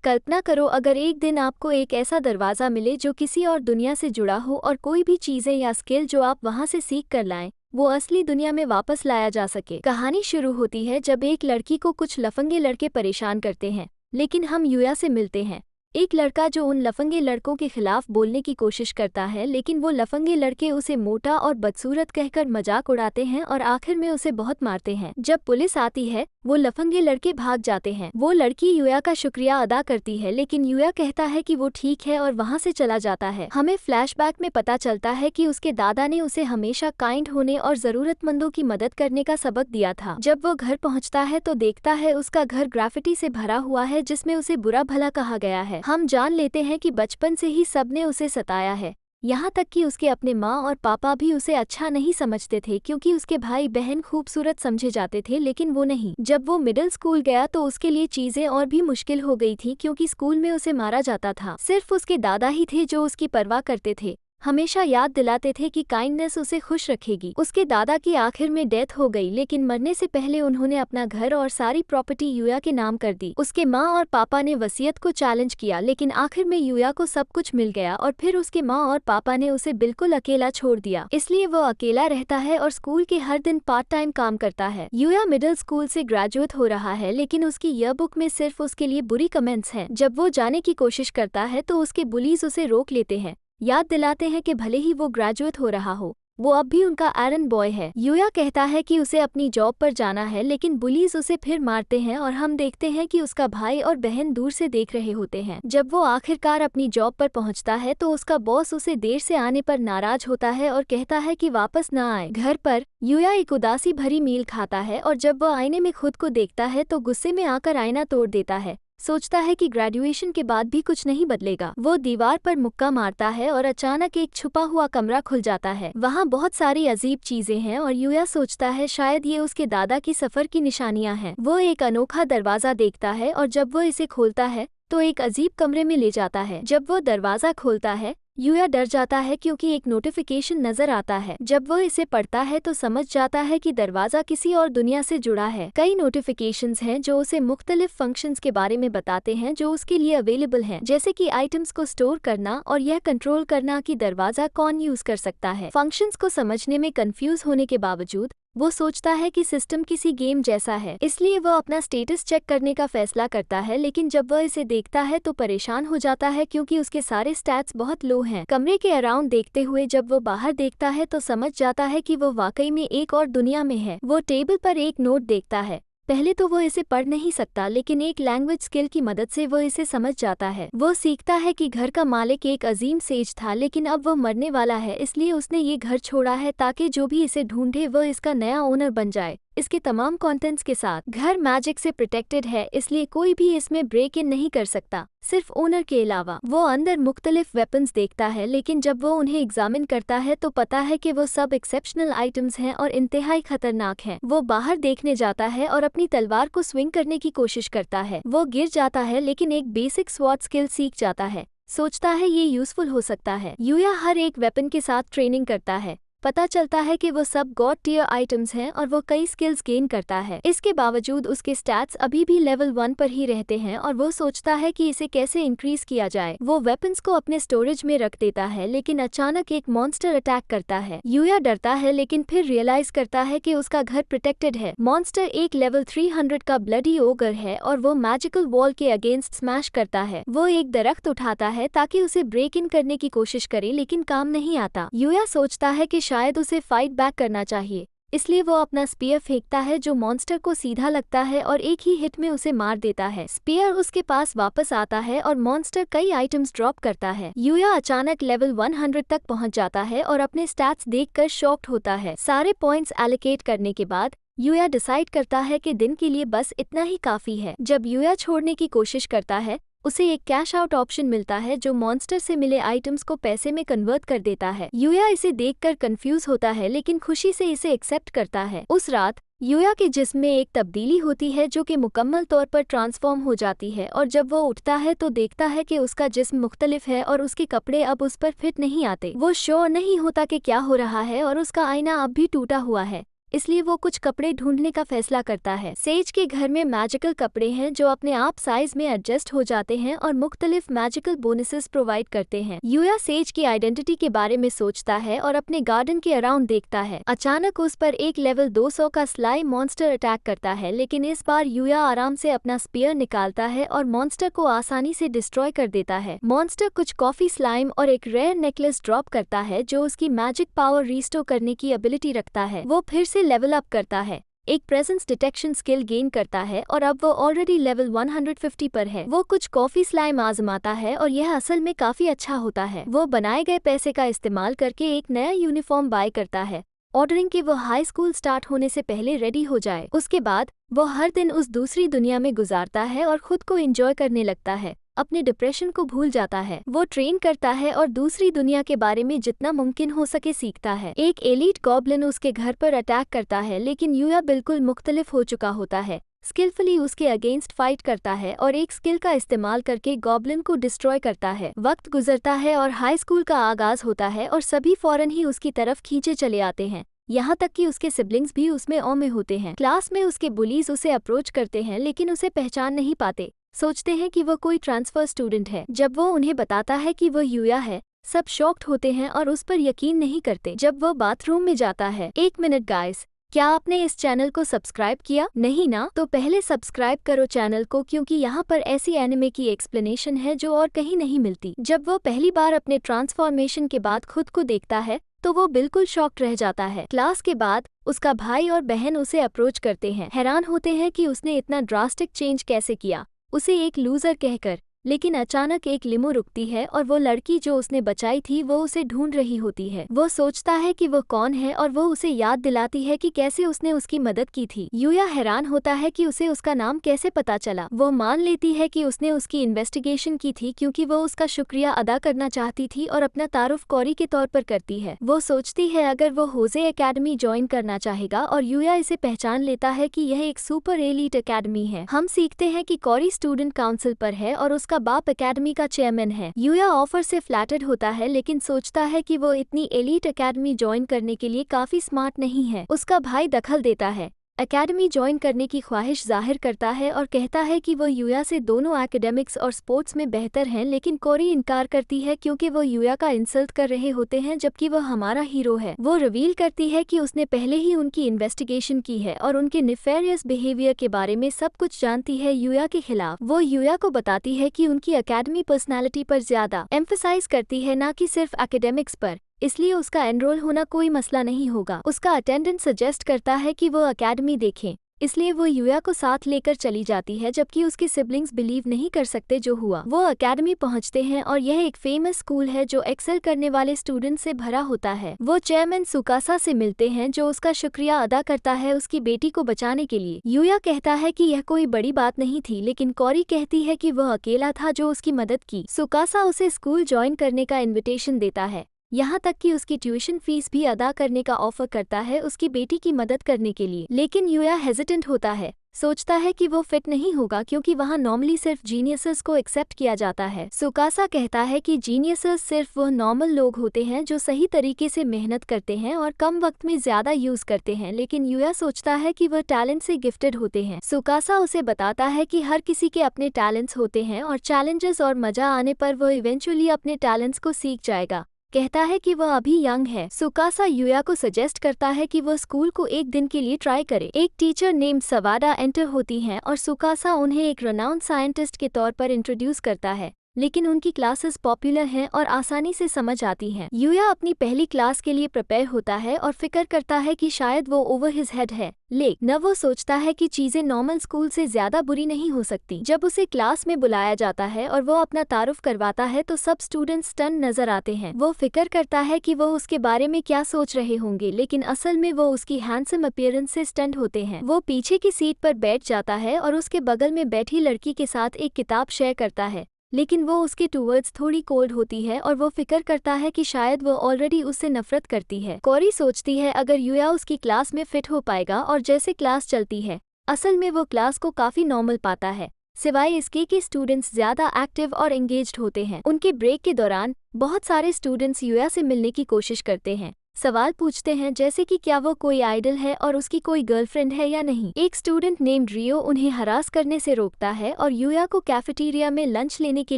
कल्पना करो अगर एक दिन आपको एक ऐसा दरवाज़ा मिले जो किसी और दुनिया से जुड़ा हो और कोई भी चीज़ें या स्किल जो आप वहाँ से सीख कर लाएं वो असली दुनिया में वापस लाया जा सके। कहानी शुरू होती है जब एक लड़की को कुछ लफंगे लड़के परेशान करते हैं, लेकिन हम यूया से मिलते हैं। एक लड़का जो उन लफंगे लड़कों के खिलाफ बोलने की कोशिश करता है, लेकिन वो लफंगे लड़के उसे मोटा और बदसूरत कहकर मजाक उड़ाते हैं और आखिर में उसे बहुत मारते हैं। जब पुलिस आती है वो लफंगे लड़के भाग जाते हैं। वो लड़की यूया का शुक्रिया अदा करती है, लेकिन यूया कहता है कि वो ठीक है और वहाँ से चला जाता है। हमें फ्लैशबैक में पता चलता है कि उसके दादा ने उसे हमेशा काइंड होने और जरूरतमंदों की मदद करने का सबक दिया था। जब वो घर पहुँचता है तो देखता है उसका घर ग्राफिटी से भरा हुआ है जिसमें उसे बुरा भला कहा गया है। हम जान लेते हैं कि बचपन से ही सबने उसे सताया है, यहाँ तक कि उसके अपने माँ और पापा भी उसे अच्छा नहीं समझते थे क्योंकि उसके भाई बहन खूबसूरत समझे जाते थे, लेकिन वो नहीं। जब वो मिडिल स्कूल गया तो उसके लिए चीजें और भी मुश्किल हो गई थी क्योंकि स्कूल में उसे मारा जाता था। सिर्फ उसके दादा ही थे जो उसकी परवाह करते थे, हमेशा याद दिलाते थे कि काइंडनेस उसे खुश रखेगी। उसके दादा की आखिर में डेथ हो गई, लेकिन मरने से पहले उन्होंने अपना घर और सारी प्रॉपर्टी यूया के नाम कर दी। उसके माँ और पापा ने वसीयत को चैलेंज किया, लेकिन आखिर में यूया को सब कुछ मिल गया और फिर उसके माँ और पापा ने उसे बिल्कुल अकेला छोड़ दिया। इसलिए वो अकेला रहता है और स्कूल के हर दिन पार्ट टाइम काम करता है। यूया मिडिल स्कूल से ग्रेजुएट हो रहा है, लेकिन उसकी ईयरबुक में सिर्फ उसके लिए बुरी कमेंट्स हैं। जब वो जाने की कोशिश करता है तो उसके बुलीज उसे रोक लेते हैं, याद दिलाते हैं कि भले ही वो ग्रेजुएट हो रहा हो, वो अब भी उनका एरन बॉय है। यूया कहता है कि उसे अपनी जॉब पर जाना है, लेकिन बुलीज उसे फिर मारते हैं और हम देखते हैं कि उसका भाई और बहन दूर से देख रहे होते हैं। जब वो आखिरकार अपनी जॉब पर पहुंचता है तो उसका बॉस उसे देर से आने पर नाराज होता है और कहता है कि वापस न आए। घर पर यूया एक उदासी भरी मील खाता है और जब वो आईने में खुद को देखता है तो गुस्से में आकर आईना तोड़ देता है। सोचता है कि ग्रेजुएशन के बाद भी कुछ नहीं बदलेगा। वो दीवार पर मुक्का मारता है और अचानक एक छुपा हुआ कमरा खुल जाता है। वहाँ बहुत सारी अजीब चीजें हैं और यूया सोचता है शायद ये उसके दादा की सफर की निशानियां हैं। वो एक अनोखा दरवाजा देखता है और जब वो इसे खोलता है तो एक अजीब कमरे में ले जाता है। जब वो दरवाजा खोलता है यूया डर जाता है क्योंकि एक नोटिफिकेशन नजर आता है। जब वो इसे पढ़ता है तो समझ जाता है कि दरवाजा किसी और दुनिया से जुड़ा है। कई नोटिफिकेशंस हैं जो उसे मुख्तलिफ फंक्शंस के बारे में बताते हैं जो उसके लिए अवेलेबल हैं, जैसे कि आइटम्स को स्टोर करना और यह कंट्रोल करना कि दरवाजा कौन यूज कर सकता है। फंक्शंस को समझने में कंफ्यूज होने के बावजूद वो सोचता है कि सिस्टम किसी गेम जैसा है, इसलिए वो अपना स्टेटस चेक करने का फैसला करता है, लेकिन जब वह इसे देखता है तो परेशान हो जाता है क्योंकि उसके सारे स्टैट्स बहुत लो हैं। कमरे के अराउंड देखते हुए जब वो बाहर देखता है तो समझ जाता है कि वो वाकई में एक और दुनिया में है। वो टेबल पर एक नोट देखता है। पहले तो वो इसे पढ़ नहीं सकता, लेकिन एक लैंग्वेज स्किल की मदद से वो इसे समझ जाता है। वो सीखता है कि घर का मालिक एक अजीम सेज था, लेकिन अब वो मरने वाला है, इसलिए उसने ये घर छोड़ा है ताकि जो भी इसे ढूंढे वो इसका नया ओनर बन जाए। इसके तमाम कंटेंट्स के साथ घर मैजिक से प्रोटेक्टेड है, इसलिए कोई भी इसमें ब्रेक इन नहीं कर सकता, सिर्फ ओनर के अलावा। वो अंदर मुख्तलिफ वेपन्स देखता है, लेकिन जब वो उन्हें एग्जामिन करता है तो पता है कि वो सब एक्सेप्शनल आइटम्स हैं और इंतहाई खतरनाक हैं। वो बाहर देखने जाता है और अपनी तलवार को स्विंग करने की कोशिश करता है। वो गिर जाता है, लेकिन एक बेसिक स्वॉर्ड स्किल सीख जाता है। सोचता है ये यूजफुल हो सकता है। यूया हर एक वेपन के साथ ट्रेनिंग करता है। पता चलता है कि वो सब गॉड टियर आइटम्स हैं और वो कई स्किल्स गेन करता है। इसके बावजूद उसके स्टैट्स अभी भी लेवल 1 पर ही रहते हैं और वो सोचता है कि इसे कैसे इंक्रीज किया जाए। वो वेपन्स को अपने स्टोरेज में रख देता है, लेकिन अचानक एक मॉन्स्टर अटैक करता है। यूया डरता है, लेकिन फिर रियलाइज करता है कि उसका घर प्रोटेक्टेड है। मॉन्स्टर एक लेवल 300 का ब्लडी ओगर है और वो मैजिकल वॉल के अगेंस्ट स्मैश करता है। वो एक दरख्त उठाता है ताकि उसे ब्रेक इन करने की कोशिश करे, लेकिन काम नहीं आता। यूया सोचता है कि शायद उसे फाइट बैक करना चाहिए, इसलिए वो अपना स्पीयर फेंकता है जो मॉन्स्टर को सीधा लगता है और एक ही हिट में उसे मार देता है। स्पीयर उसके पास वापस आता है और मॉन्स्टर कई आइटम्स ड्रॉप करता है। यूया अचानक लेवल 100 तक पहुंच जाता है और अपने स्टैट्स देखकर शॉक्ड होता है। सारे पॉइंट्स एलोकेट करने के बाद यूया डिसाइड करता है कि दिन के लिए बस इतना ही काफी है। जब यूया छोड़ने की कोशिश करता है उसे एक कैश आउट ऑप्शन मिलता है जो मॉन्स्टर से मिले आइटम्स को पैसे में कन्वर्ट कर देता है। यूया इसे देखकर कंफ्यूज होता है, लेकिन खुशी से इसे एक्सेप्ट करता है। उस रात यूया के जिस्म में एक तब्दीली होती है जो कि मुकम्मल तौर पर ट्रांसफॉर्म हो जाती है और जब वो उठता है तो देखता है कि उसका जिस्म मुख्तलिफ है और उसके कपड़े अब उस पर फिट नहीं आते। वो श्योर नहीं होता कि क्या हो रहा है और उसका आईना अब भी टूटा हुआ है। इसलिए वो कुछ कपड़े ढूंढने का फैसला करता है। सेज के घर में मैजिकल कपड़े हैं जो अपने आप साइज में एडजस्ट हो जाते हैं और मुख्तलिफ मैजिकल बोनसेस प्रोवाइड करते हैं। यूया सेज की आइडेंटिटी के बारे में सोचता है और अपने गार्डन के अराउंड देखता है। अचानक उस पर एक लेवल 200 का स्लाइम मॉन्स्टर अटैक करता है, लेकिन इस बार यूया आराम से अपना स्पीयर निकालता है और मॉन्स्टर को आसानी से डिस्ट्रॉय कर देता है। मॉन्स्टर कुछ कॉफी स्लाइम और एक रेयर नेकलेस ड्रॉप करता है जो उसकी मैजिक पावर रिस्टोर करने की एबिलिटी रखता है। वो फिर से लेवल अप करता है, एक प्रेजेंस डिटेक्शन स्किल गेन करता है और अब वो ऑलरेडी लेवल 150 पर है। वो कुछ कॉफी स्लाइम आजमाता है और यह असल में काफी अच्छा होता है। वो बनाए गए पैसे का इस्तेमाल करके एक नया यूनिफॉर्म बाय करता है, ऑर्डरिंग कि वो हाई स्कूल स्टार्ट होने से पहले रेडी हो जाए। उसके बाद वो हर दिन उस दूसरी दुनिया में गुजारता है और खुद को एंजॉय करने लगता है, अपने डिप्रेशन को भूल जाता है। वो ट्रेन करता है और दूसरी दुनिया के बारे में जितना मुमकिन हो सके सीखता है। एक एलीट गॉब्लिन उसके घर पर अटैक करता है, लेकिन यूया बिल्कुल मुख्तलिफ हो चुका होता है, स्किलफुली उसके अगेंस्ट फाइट करता है और एक स्किल का इस्तेमाल करके गॉब्लिन को डिस्ट्रॉय करता है। वक्त गुजरता है और हाई स्कूल का आगाज होता है और सभी फौरन ही उसकी तरफ खींचे चले आते हैं, यहाँ तक कि उसके सिबलिंग्स भी उसमें औ में होते हैं। क्लास में उसके बुलीज उसे अप्रोच करते हैं लेकिन उसे पहचान नहीं पाते, सोचते हैं कि वो कोई ट्रांसफर स्टूडेंट है। जब वो उन्हें बताता है कि वो यूया है, सब शॉक्ड होते हैं और उस पर यकीन नहीं करते। जब वो बाथरूम में जाता है, 1 मिनट गाइस, क्या आपने इस चैनल को सब्सक्राइब किया? नहीं ना? तो पहले सब्सक्राइब करो चैनल को, क्योंकि यहाँ पर ऐसी एनिमे की एक्सप्लेनेशन है जो और कहीं नहीं मिलती। जब वो पहली बार अपने ट्रांसफॉर्मेशन के बाद खुद को देखता है तो वो बिल्कुल शॉक्ड रह जाता है। क्लास के बाद उसका भाई और बहन उसे अप्रोच करते हैं, हैरान होते हैं कि उसने इतना ड्रास्टिक चेंज कैसे किया, उसे एक लूजर कहकर। लेकिन अचानक एक लिमो रुकती है और वो लड़की जो उसने बचाई थी वो उसे ढूंढ रही होती है। वो सोचता है कि वो कौन है और वो उसे याद दिलाती है कि कैसे उसने उसकी मदद की थी। यूया हैरान होता है कि उसे उसका नाम कैसे पता चला। वो मान लेती है कि उसने उसकी इन्वेस्टिगेशन की थी क्योंकि वो उसका शुक्रिया अदा करना चाहती थी और अपना तारुफ कौरी के तौर पर करती है। वो सोचती है अगर वो होजे एकेडमी ज्वाइन करना चाहेगा और यूया इसे पहचान लेता है कि यह एक सुपर एलीट एकेडमी है। हम सीखते हैं कि कौरी स्टूडेंट काउंसिल पर है और उसका बाप एकेडमी का चेयरमैन है। यूया ऑफर से फ्लैटर्ड होता है लेकिन सोचता है कि वो इतनी एलीट एकेडमी ज्वाइन करने के लिए काफी स्मार्ट नहीं है। उसका भाई दखल देता है, एकेडमी ज्वाइन करने की ख्वाहिश जाहिर करता है और कहता है कि वो यूया से दोनों एकेडमिक्स और स्पोर्ट्स में बेहतर हैं, लेकिन कौरी इनकार करती है क्योंकि वो यूया का इंसल्ट कर रहे होते हैं जबकि वो हमारा हीरो है। वो रिवील करती है कि उसने पहले ही उनकी इन्वेस्टिगेशन की है और उनके निफेरियस बिहेवियर के बारे में सब कुछ जानती है यूया के खिलाफ। वो यूया को बताती है कि उनकी एकेडमी पर्सनैलिटी पर ज्यादा एम्फसाइज करती है, ना कि सिर्फ एकेडमिक्स पर, इसलिए उसका एनरोल होना कोई मसला नहीं होगा। उसका अटेंडेंट सजेस्ट करता है कि वो एकेडमी देखें, इसलिए वो यूया को साथ लेकर चली जाती है जबकि उसके सिबलिंग्स बिलीव नहीं कर सकते जो हुआ। वो एकेडमी पहुंचते हैं और यह एक फेमस स्कूल है जो एक्सेल करने वाले स्टूडेंट से भरा होता है। वो चेयरमैन सुकासा से मिलते हैं जो उसका शुक्रिया अदा करता है उसकी बेटी को बचाने के लिए। यूया कहता है कि यह कोई बड़ी बात नहीं थी, लेकिन कौरी कहती है कि वह अकेला था जो उसकी मदद की। सुकासा उसे स्कूल ज्वाइन करने का इन्विटेशन देता है, यहाँ तक कि उसकी ट्यूशन फीस भी अदा करने का ऑफर करता है उसकी बेटी की मदद करने के लिए। लेकिन यूया हेजिटेंट होता है, सोचता है कि वो फिट नहीं होगा क्योंकि वहाँ नॉर्मली सिर्फ जीनियसेस को एक्सेप्ट किया जाता है। सुकासा कहता है कि जीनियसेस सिर्फ वह नॉर्मल लोग होते हैं जो सही तरीके से मेहनत करते हैं और कम वक्त में ज्यादा यूज करते हैं, लेकिन यूया सोचता है कि वह टैलेंट से गिफ्टेड होते हैं। सुकासा उसे बताता है कि हर किसी के अपने टैलेंट्स होते हैं और चैलेंजेस और मजा आने पर वह इवेंचुअली अपने टैलेंट्स को सीख जाएगा। कहता है कि वह अभी यंग है। सुकासा यूया को सजेस्ट करता है कि वह स्कूल को एक दिन के लिए ट्राई करे। एक टीचर नेम्ड सवाडा एंटर होती हैं और सुकासा उन्हें एक रेनाउंड साइंटिस्ट के तौर पर इंट्रोड्यूस करता है, लेकिन उनकी क्लासेस पॉपुलर हैं और आसानी से समझ आती हैं। यूया अपनी पहली क्लास के लिए प्रिपेयर होता है और फिक्र करता है कि शायद वो ओवर हिज हेड है, लेकिन वो सोचता है कि चीजें नॉर्मल स्कूल से ज्यादा बुरी नहीं हो सकती। जब उसे क्लास में बुलाया जाता है और वो अपना तारुफ करवाता है तो सब स्टूडेंट्स स्टन नजर आते हैं। वो फिक्र करता है कि वो उसके बारे में क्या सोच रहे होंगे, लेकिन असल में वो उसकी हैंडसम अपीयरेंस से स्टंट होते हैं। वो पीछे की सीट पर बैठ जाता है और उसके बगल में बैठी लड़की के साथ एक किताब शेयर करता है, लेकिन वो उसके टूवर्ड्स थोड़ी कोल्ड होती है और वो फिक्र करता है कि शायद वो ऑलरेडी उससे नफरत करती है। कौरी सोचती है अगर यूया उसकी क्लास में फिट हो पाएगा, और जैसे क्लास चलती है असल में वो क्लास को काफी नॉर्मल पाता है, सिवाय इसके कि स्टूडेंट्स ज्यादा एक्टिव और एंगेज्ड होते हैं। उनके ब्रेक के दौरान बहुत सारे स्टूडेंट्स यूया से मिलने की कोशिश करते हैं, सवाल पूछते हैं जैसे कि क्या वो कोई आइडल है और उसकी कोई गर्लफ्रेंड है या नहीं। एक स्टूडेंट नेम्ड रियो उन्हें हरास करने से रोकता है और यूया को कैफेटेरिया में लंच लेने के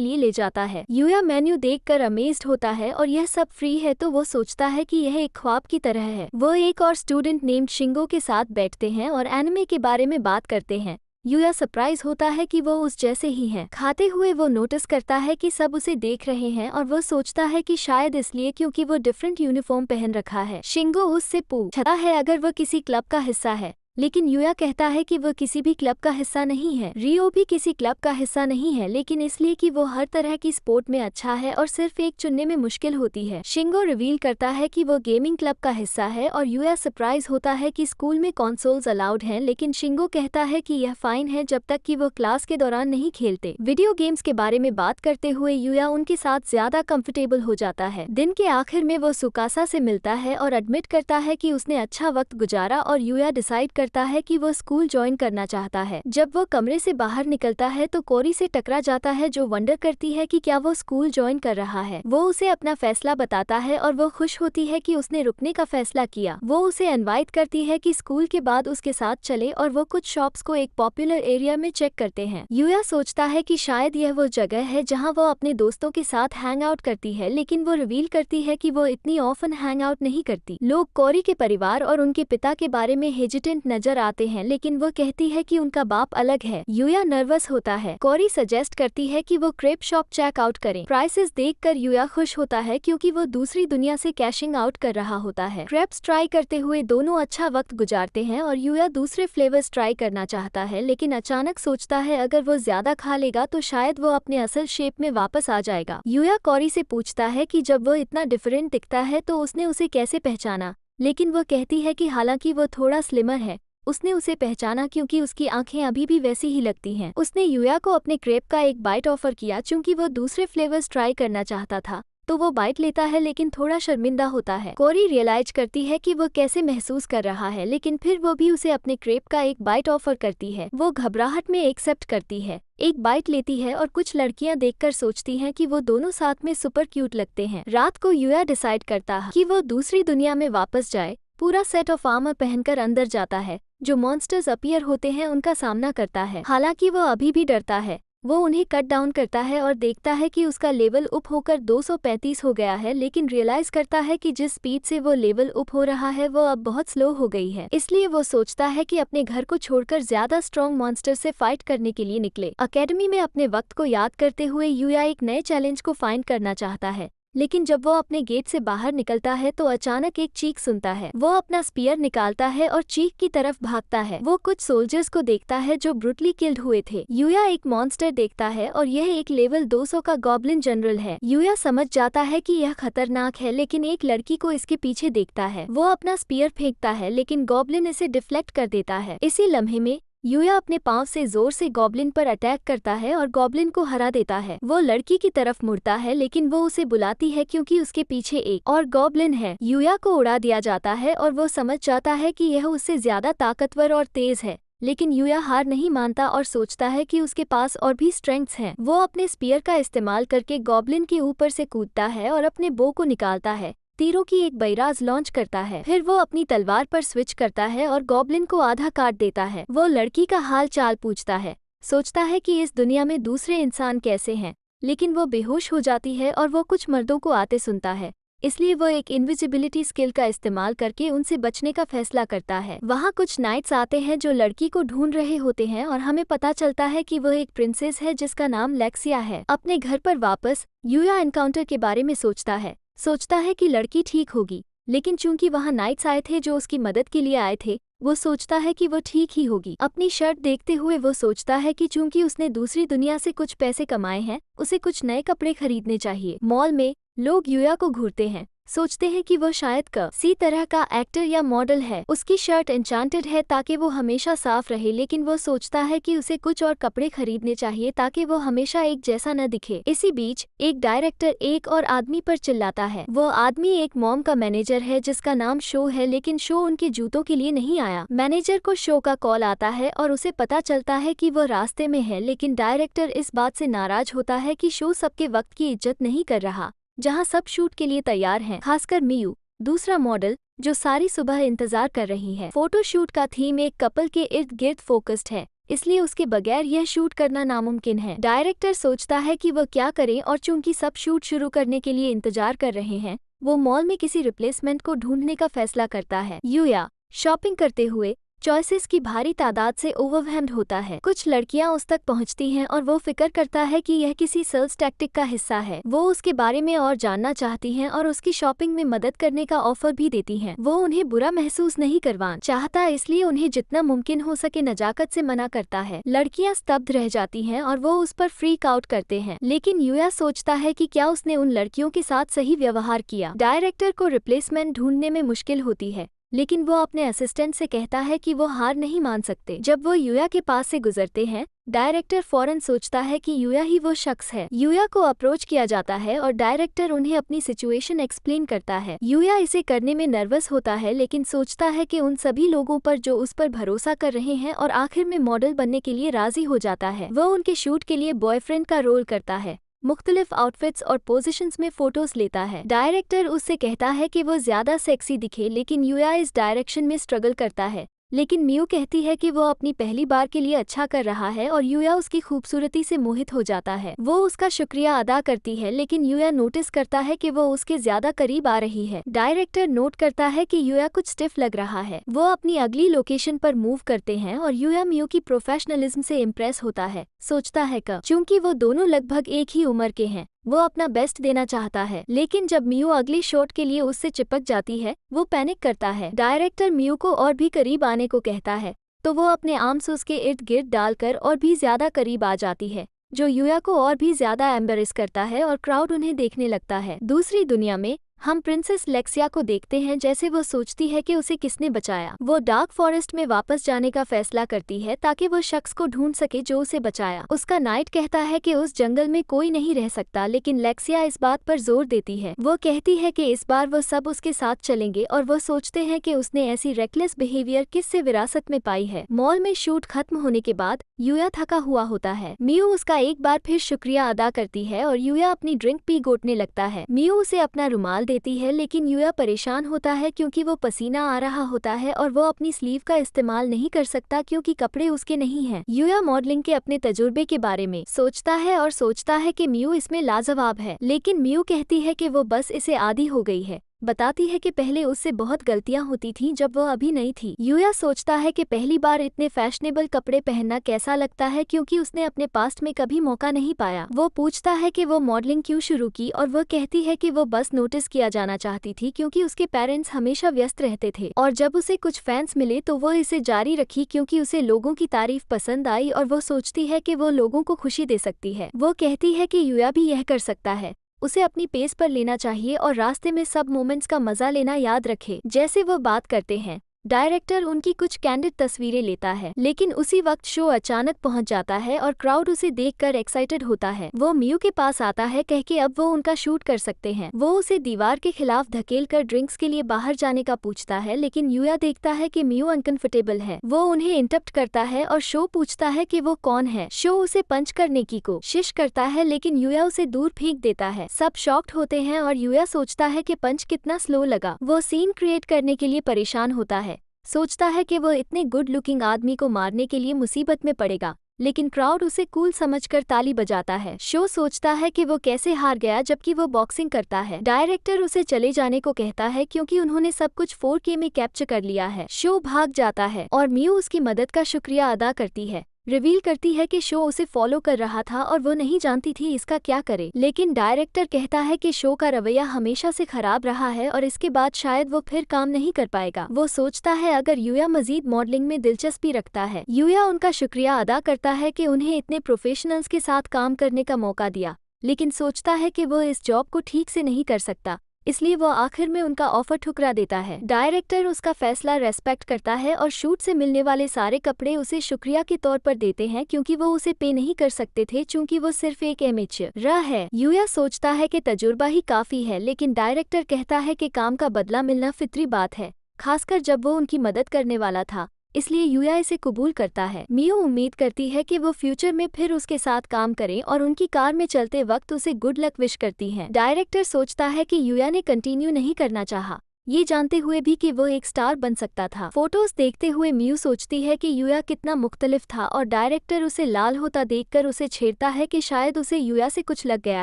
लिए ले जाता है। यूया मेन्यू देखकर अमेज्ड होता है और यह सब फ्री है तो वो सोचता है कि यह एक ख्वाब की तरह है। वो एक और स्टूडेंट नेम्ड शिंगो के साथ बैठते हैं और एनिमे के बारे में बात करते हैं। यूया सरप्राइज होता है कि वो उस जैसे ही है। खाते हुए वो नोटिस करता है कि सब उसे देख रहे हैं और वो सोचता है कि शायद इसलिए क्योंकि वो डिफरेंट यूनिफॉर्म पहन रखा है। शिंगो उससे पूछता है अगर वो किसी क्लब का हिस्सा है, लेकिन यूया कहता है कि वो किसी भी क्लब का हिस्सा नहीं है। रियो भी किसी क्लब का हिस्सा नहीं है, लेकिन इसलिए कि वो हर तरह की स्पोर्ट में अच्छा है और सिर्फ एक चुनने में मुश्किल होती है। शिंगो रिवील करता है कि वो गेमिंग क्लब का हिस्सा है और यूया सरप्राइज होता है कि स्कूल में कंसोल्स अलाउड हैं, लेकिन शिंगो कहता है कि यह फाइन है जब तक कि वो क्लास के दौरान नहीं खेलते। वीडियो गेम्स के बारे में बात करते हुए यूया उनके साथ ज्यादा कंफर्टेबल हो जाता है। दिन के आखिर में वो सुकासा से मिलता है और एडमिट करता है कि उसने अच्छा वक्त गुजारा और यूया डिसाइड करता है कि वो स्कूल ज्वाइन करना चाहता है। जब वो कमरे से बाहर निकलता है तो कोरी से टकरा जाता है जो वंडर करती है कि क्या वो स्कूल ज्वाइन कर रहा है। वो उसे अपना फैसला बताता है और वो खुश होती है कि उसने रुकने का फैसला किया। वो उसे इनवाइट करती है कि स्कूल के बाद उसके साथ चले और वो कुछ शॉप्स को एक पॉपुलर एरिया में चेक करते हैं। यूया सोचता है कि शायद यह वो जगह है जहां वो अपने दोस्तों के साथ हैंग आउट करती है, लेकिन वो रिवील करती है कि वो इतनी ऑफन हैंग आउट नहीं करती। लोग कोरी के परिवार और उनके पिता के बारे में हेजिटेंट नजर आते हैं, लेकिन वो कहती है कि उनका बाप अलग है। यूया नर्वस होता है। कोरी सजेस्ट करती है कि वो क्रेप शॉप चेक आउट करें। प्राइसेस देखकर यूया खुश होता है क्योंकि वो दूसरी दुनिया से कैशिंग आउट कर रहा होता है। क्रेप्स ट्राई करते हुए दोनों अच्छा वक्त गुजारते हैं और यूया दूसरे फ्लेवर्स ट्राई करना चाहता है, लेकिन अचानक सोचता है अगर वो ज्यादा खा लेगा तो शायद वो अपने असल शेप में वापस आ जाएगा। यूया कोरी से पूछता है कि जब वो इतना डिफरेंट दिखता है तो उसने उसे कैसे पहचाना, लेकिन वो कहती है कि हालांकि वो थोड़ा स्लिमर है, उसने उसे पहचाना क्योंकि उसकी आंखें अभी भी वैसी ही लगती हैं। उसने यूया को अपने क्रेप का एक बाइट ऑफर किया क्योंकि वो दूसरे फ्लेवर्स ट्राई करना चाहता था, तो वो बाइट लेता है लेकिन थोड़ा शर्मिंदा होता है। कोरी रियलाइज करती है कि वो कैसे महसूस कर रहा है, लेकिन फिर वो भी उसे अपने क्रेप का एक बाइट ऑफर करती है। वो घबराहट में एक्सेप्ट करती है, एक बाइट लेती है और कुछ लड़कियां देखकर सोचती हैं कि वो दोनों साथ में सुपर क्यूट लगते हैं। रात को यूया डिसाइड करता है कि वो दूसरी दुनिया में वापस जाए। पूरा सेट ऑफ आर्मर पहनकर अंदर जाता है। जो मॉन्स्टर्स अपीयर होते हैं उनका सामना करता है। हालांकि वो अभी भी डरता है। वो उन्हें कट डाउन करता है और देखता है कि उसका लेवल अप होकर 235 हो गया है, लेकिन रियलाइज करता है कि जिस स्पीड से वो लेवल अप हो रहा है वो अब बहुत स्लो हो गई है। इसलिए वो सोचता है कि अपने घर को छोड़कर ज्यादा स्ट्रॉन्ग मॉन्स्टर से फाइट करने के लिए निकले। अकेडमी में अपने वक्त को याद करते हुए यूया एक नए चैलेंज को फाइंड करना चाहता है, लेकिन जब वो अपने गेट से बाहर निकलता है तो अचानक एक चीख सुनता है। वो अपना स्पीयर निकालता है और चीख की तरफ भागता है। वो कुछ सोल्जर्स को देखता है जो ब्रूटली किल्ड हुए थे। यूया एक मॉन्स्टर देखता है और यह एक लेवल 200 का गॉब्लिन जनरल है। यूया समझ जाता है कि यह खतरनाक है, लेकिन एक लड़की को इसके पीछे देखता है। वो अपना स्पीयर फेंकता है, लेकिन गॉब्लिन इसे डिफ्लेक्ट कर देता है। इसी लम्हे में यूया अपने पांव से जोर से गॉब्लिन पर अटैक करता है और गॉब्लिन को हरा देता है। वो लड़की की तरफ मुड़ता है, लेकिन वो उसे बुलाती है क्योंकि उसके पीछे एक और गॉब्लिन है। यूया को उड़ा दिया जाता है और वो समझ जाता है कि यह उससे ज्यादा ताकतवर और तेज है, लेकिन यूया हार नहीं मानता और सोचता है कि उसके पास और भी स्ट्रेंग्थ्स हैं। वो अपने स्पीयर का इस्तेमाल करके गॉब्लिन के ऊपर से कूदता है और अपने बो को निकालता है। तीरों की एक बैराज लॉन्च करता है। फिर वो अपनी तलवार पर स्विच करता है और गॉब्लिन को आधा काट देता है। वो लड़की का हाल चाल पूछता है, सोचता है कि इस दुनिया में दूसरे इंसान कैसे हैं, लेकिन वो बेहोश हो जाती है और वो कुछ मर्दों को आते सुनता है। इसलिए वो एक इनविजिबिलिटी स्किल का इस्तेमाल करके उनसे बचने का फैसला करता है। वहाँ कुछ नाइट्स आते हैं जो लड़की को ढूंढ रहे होते हैं और हमें पता चलता है कि वो एक प्रिंसेस है जिसका नाम लेक्सिया है। अपने घर पर वापस यूया एनकाउंटर के बारे में सोचता है कि लड़की ठीक होगी, लेकिन चूंकि वहाँ नाइट्स आए थे जो उसकी मदद के लिए आए थे, वो सोचता है कि वो ठीक ही होगी। अपनी शर्ट देखते हुए वो सोचता है कि चूंकि उसने दूसरी दुनिया से कुछ पैसे कमाए हैं, उसे कुछ नए कपड़े खरीदने चाहिए। मॉल में लोग यूया को घूरते हैं, सोचते हैं कि वो शायद किसी तरह का एक्टर या मॉडल है। उसकी शर्ट एन्चांटेड है ताकि वो हमेशा साफ रहे, लेकिन वो सोचता है कि उसे कुछ और कपड़े खरीदने चाहिए ताकि वो हमेशा एक जैसा न दिखे। इसी बीच एक डायरेक्टर एक और आदमी पर चिल्लाता है। वो आदमी एक मॉम का मैनेजर है जिसका नाम शो है, लेकिन शो उनके जूतों के लिए नहीं आया। मैनेजर को शो का कॉल आता है और उसे पता चलता है कि वो रास्ते में है, लेकिन डायरेक्टर इस बात से नाराज होता है कि शो सबके वक्त की इज्जत नहीं कर रहा, जहां सब शूट के लिए तैयार हैं, खासकर मियू। दूसरा मॉडल जो सारी सुबह इंतजार कर रही है। फोटोशूट का थीम एक कपल के इर्द गिर्द फोकस्ड है, इसलिए उसके बगैर यह शूट करना नामुमकिन है। डायरेक्टर सोचता है कि वह क्या करे और चूंकि सब शूट शुरू करने के लिए इंतजार कर रहे हैं, वो मॉल में किसी रिप्लेसमेंट को ढूंढने का फैसला करता है। यूया शॉपिंग करते हुए चॉइसेस की भारी तादाद से ओवरवेल्म्ड होता है। कुछ लड़कियां उस तक पहुंचती हैं और वो फिक्र करता है कि यह किसी सेल्स टैक्टिक का हिस्सा है। वो उसके बारे में और जानना चाहती हैं और उसकी शॉपिंग में मदद करने का ऑफर भी देती हैं। वो उन्हें बुरा महसूस नहीं करवाना चाहता, इसलिए उन्हें जितना मुमकिन हो सके नजाकत से मना करता है। लड़कियां स्तब्ध रह जाती हैं और वो उस पर फ्रीक आउट करते हैं, लेकिन यूया सोचता है कि क्या उसने उन लड़कियों के साथ सही व्यवहार किया। डायरेक्टर को रिप्लेसमेंट ढूंढने में मुश्किल होती है, लेकिन वो अपने असिस्टेंट से कहता है कि वो हार नहीं मान सकते। जब वो यूया के पास से गुजरते हैं, डायरेक्टर फौरन सोचता है कि यूया ही वो शख्स है। यूया को अप्रोच किया जाता है और डायरेक्टर उन्हें अपनी सिचुएशन एक्सप्लेन करता है। यूया इसे करने में नर्वस होता है, लेकिन सोचता है कि उन सभी लोगों पर जो उस पर भरोसा कर रहे हैं, और आखिर में मॉडल बनने के लिए राजी हो जाता है। वो उनके शूट के लिए बॉयफ्रेंड का रोल करता है, मुख्तलिफ आउटफिट्स और पोजीशंस में फोटोज लेता है। डायरेक्टर उससे कहता है कि वो ज्यादा सेक्सी दिखे, लेकिन यूया इस डायरेक्शन में स्ट्रगल करता है। लेकिन मियू कहती है कि वो अपनी पहली बार के लिए अच्छा कर रहा है और यूया उसकी खूबसूरती से मोहित हो जाता है। वो उसका शुक्रिया अदा करती है, लेकिन यूया नोटिस करता है कि वो उसके ज्यादा करीब आ रही है। डायरेक्टर नोट करता है कि यूया कुछ स्टिफ लग रहा है। वो अपनी अगली लोकेशन पर मूव करते हैं और यूया मियू की प्रोफेशनलिज्म से इम्प्रेस होता है। सोचता है कि चूंकि वो दोनों लगभग एक ही उम्र के हैं, वो अपना बेस्ट देना चाहता है। लेकिन जब मियू अगली शॉट के लिए उससे चिपक जाती है, वो पैनिक करता है। डायरेक्टर मियू को और भी करीब आने को कहता है, तो वो अपने आर्म्स उसके इर्द गिर्द डालकर और भी ज्यादा करीब आ जाती है, जो यूया को और भी ज्यादा एम्बेरेस करता है और क्राउड उन्हें देखने लगता है। दूसरी दुनिया में हम प्रिंसेस लेक्सिया को देखते हैं जैसे वो सोचती है कि उसे किसने बचाया। वो डार्क फॉरेस्ट में वापस जाने का फैसला करती है ताकि वो शख्स को ढूंढ सके जो उसे बचाया। उसका नाइट कहता है कि उस जंगल में कोई नहीं रह सकता, लेकिन लेक्सिया इस बात पर जोर देती है। वो कहती है कि इस बार वो सब उसके साथ चलेंगे और वो सोचते हैं कि उसने ऐसी रेकलेस बिहेवियर किससे विरासत में पाई है। मॉल में शूट खत्म होने के बाद यूया थका हुआ होता है। मियू उसका एक बार फिर शुक्रिया अदा करती है और यूया अपनी ड्रिंक पी घोटने लगता है। मियू उसे अपना रुमाल देती है, लेकिन यूया परेशान होता है क्योंकि वो पसीना आ रहा होता है और वो अपनी स्लीव का इस्तेमाल नहीं कर सकता क्योंकि कपड़े उसके नहीं हैं। यूया मॉडलिंग के अपने तजुर्बे के बारे में सोचता है और सोचता है कि मियू इसमें लाजवाब है, लेकिन मियू कहती है कि वो बस इसे आदी हो गई है। बताती है कि पहले उससे बहुत गलतियां होती थीं जब वो अभी नहीं थी। यूया सोचता है कि पहली बार इतने फैशनेबल कपड़े पहनना कैसा लगता है क्योंकि उसने अपने पास्ट में कभी मौका नहीं पाया। वो पूछता है कि वो मॉडलिंग क्यों शुरू की और वो कहती है कि वो बस नोटिस किया जाना चाहती थी क्योंकि उसके पेरेंट्स हमेशा व्यस्त रहते थे, और जब उसे कुछ फैंस मिले तो वो इसे जारी रखी क्योंकि उसे लोगों की तारीफ पसंद आई और वो सोचती है कि वो लोगों को खुशी दे सकती है। वो कहती है कि यूया भी यह कर सकता है, उसे अपनी पेस पर लेना चाहिए और रास्ते में सब मोमेंट्स का मजा लेना याद रखे। जैसे वो बात करते हैं, डायरेक्टर उनकी कुछ कैंडिड तस्वीरें लेता है, लेकिन उसी वक्त शो अचानक पहुंच जाता है और क्राउड उसे देखकर एक्साइटेड होता है। वो मियू के पास आता है कह के अब वो उनका शूट कर सकते हैं। वो उसे दीवार के खिलाफ धकेलकर ड्रिंक्स के लिए बाहर जाने का पूछता है, लेकिन यूया देखता है कि मियू अनकंफर्टेबल है। वो उन्हें इंटरप्ट करता है और शो पूछता है कि वो कौन है। शो उसे पंच करने की कोशिश करता है, लेकिन यूया उसे दूर फेंक देता है। सब शॉक्ड होते हैं और यूया सोचता है कि पंच कितना स्लो लगा। वो सीन क्रिएट करने के लिए परेशान होता है, सोचता है कि वो इतने गुड लुकिंग आदमी को मारने के लिए मुसीबत में पड़ेगा, लेकिन क्राउड उसे कूल समझकर ताली बजाता है। शो सोचता है कि वो कैसे हार गया जबकि वो बॉक्सिंग करता है। डायरेक्टर उसे चले जाने को कहता है क्योंकि उन्होंने सब कुछ 4K में कैप्चर कर लिया है। शो भाग जाता है और मियू उसकी मदद का शुक्रिया अदा करती है। रिवील करती है कि शो उसे फॉलो कर रहा था और वो नहीं जानती थी इसका क्या करे, लेकिन डायरेक्टर कहता है कि शो का रवैया हमेशा से खराब रहा है और इसके बाद शायद वो फिर काम नहीं कर पाएगा। वो सोचता है अगर यूया मजीद मॉडलिंग में दिलचस्पी रखता है। यूया उनका शुक्रिया अदा करता है कि उन्हें इतने प्रोफेशनल्स के साथ काम करने का मौका दिया, लेकिन सोचता है कि वो इस जॉब को ठीक से नहीं कर सकता, इसलिए वो आखिर में उनका ऑफर ठुकरा देता है। डायरेक्टर उसका फैसला रेस्पेक्ट करता है और शूट से मिलने वाले सारे कपड़े उसे शुक्रिया के तौर पर देते हैं क्योंकि वो उसे पे नहीं कर सकते थे चूंकि वो सिर्फ एक एमेच्योर है। यूया सोचता है कि तजुर्बा ही काफी है, लेकिन डायरेक्टर कहता है कि काम का बदला मिलना फितरी बात है, खासकर जब वो उनकी मदद करने वाला था, इसलिए यूया इसे कबूल करता है। मियू उम्मीद करती है कि वो फ्यूचर में फिर उसके साथ काम करें और उनकी कार में चलते वक्त उसे गुड लक विश करती हैं। डायरेक्टर सोचता है कि यूया ने कंटिन्यू नहीं करना चाहा, ये जानते हुए भी कि वो एक स्टार बन सकता था। फोटोज देखते हुए म्यू सोचती है कि यूया कितना मुख्तलिफ था और डायरेक्टर उसे लाल होता देखकर उसे छेड़ता है कि शायद उसे यूया से कुछ लग गया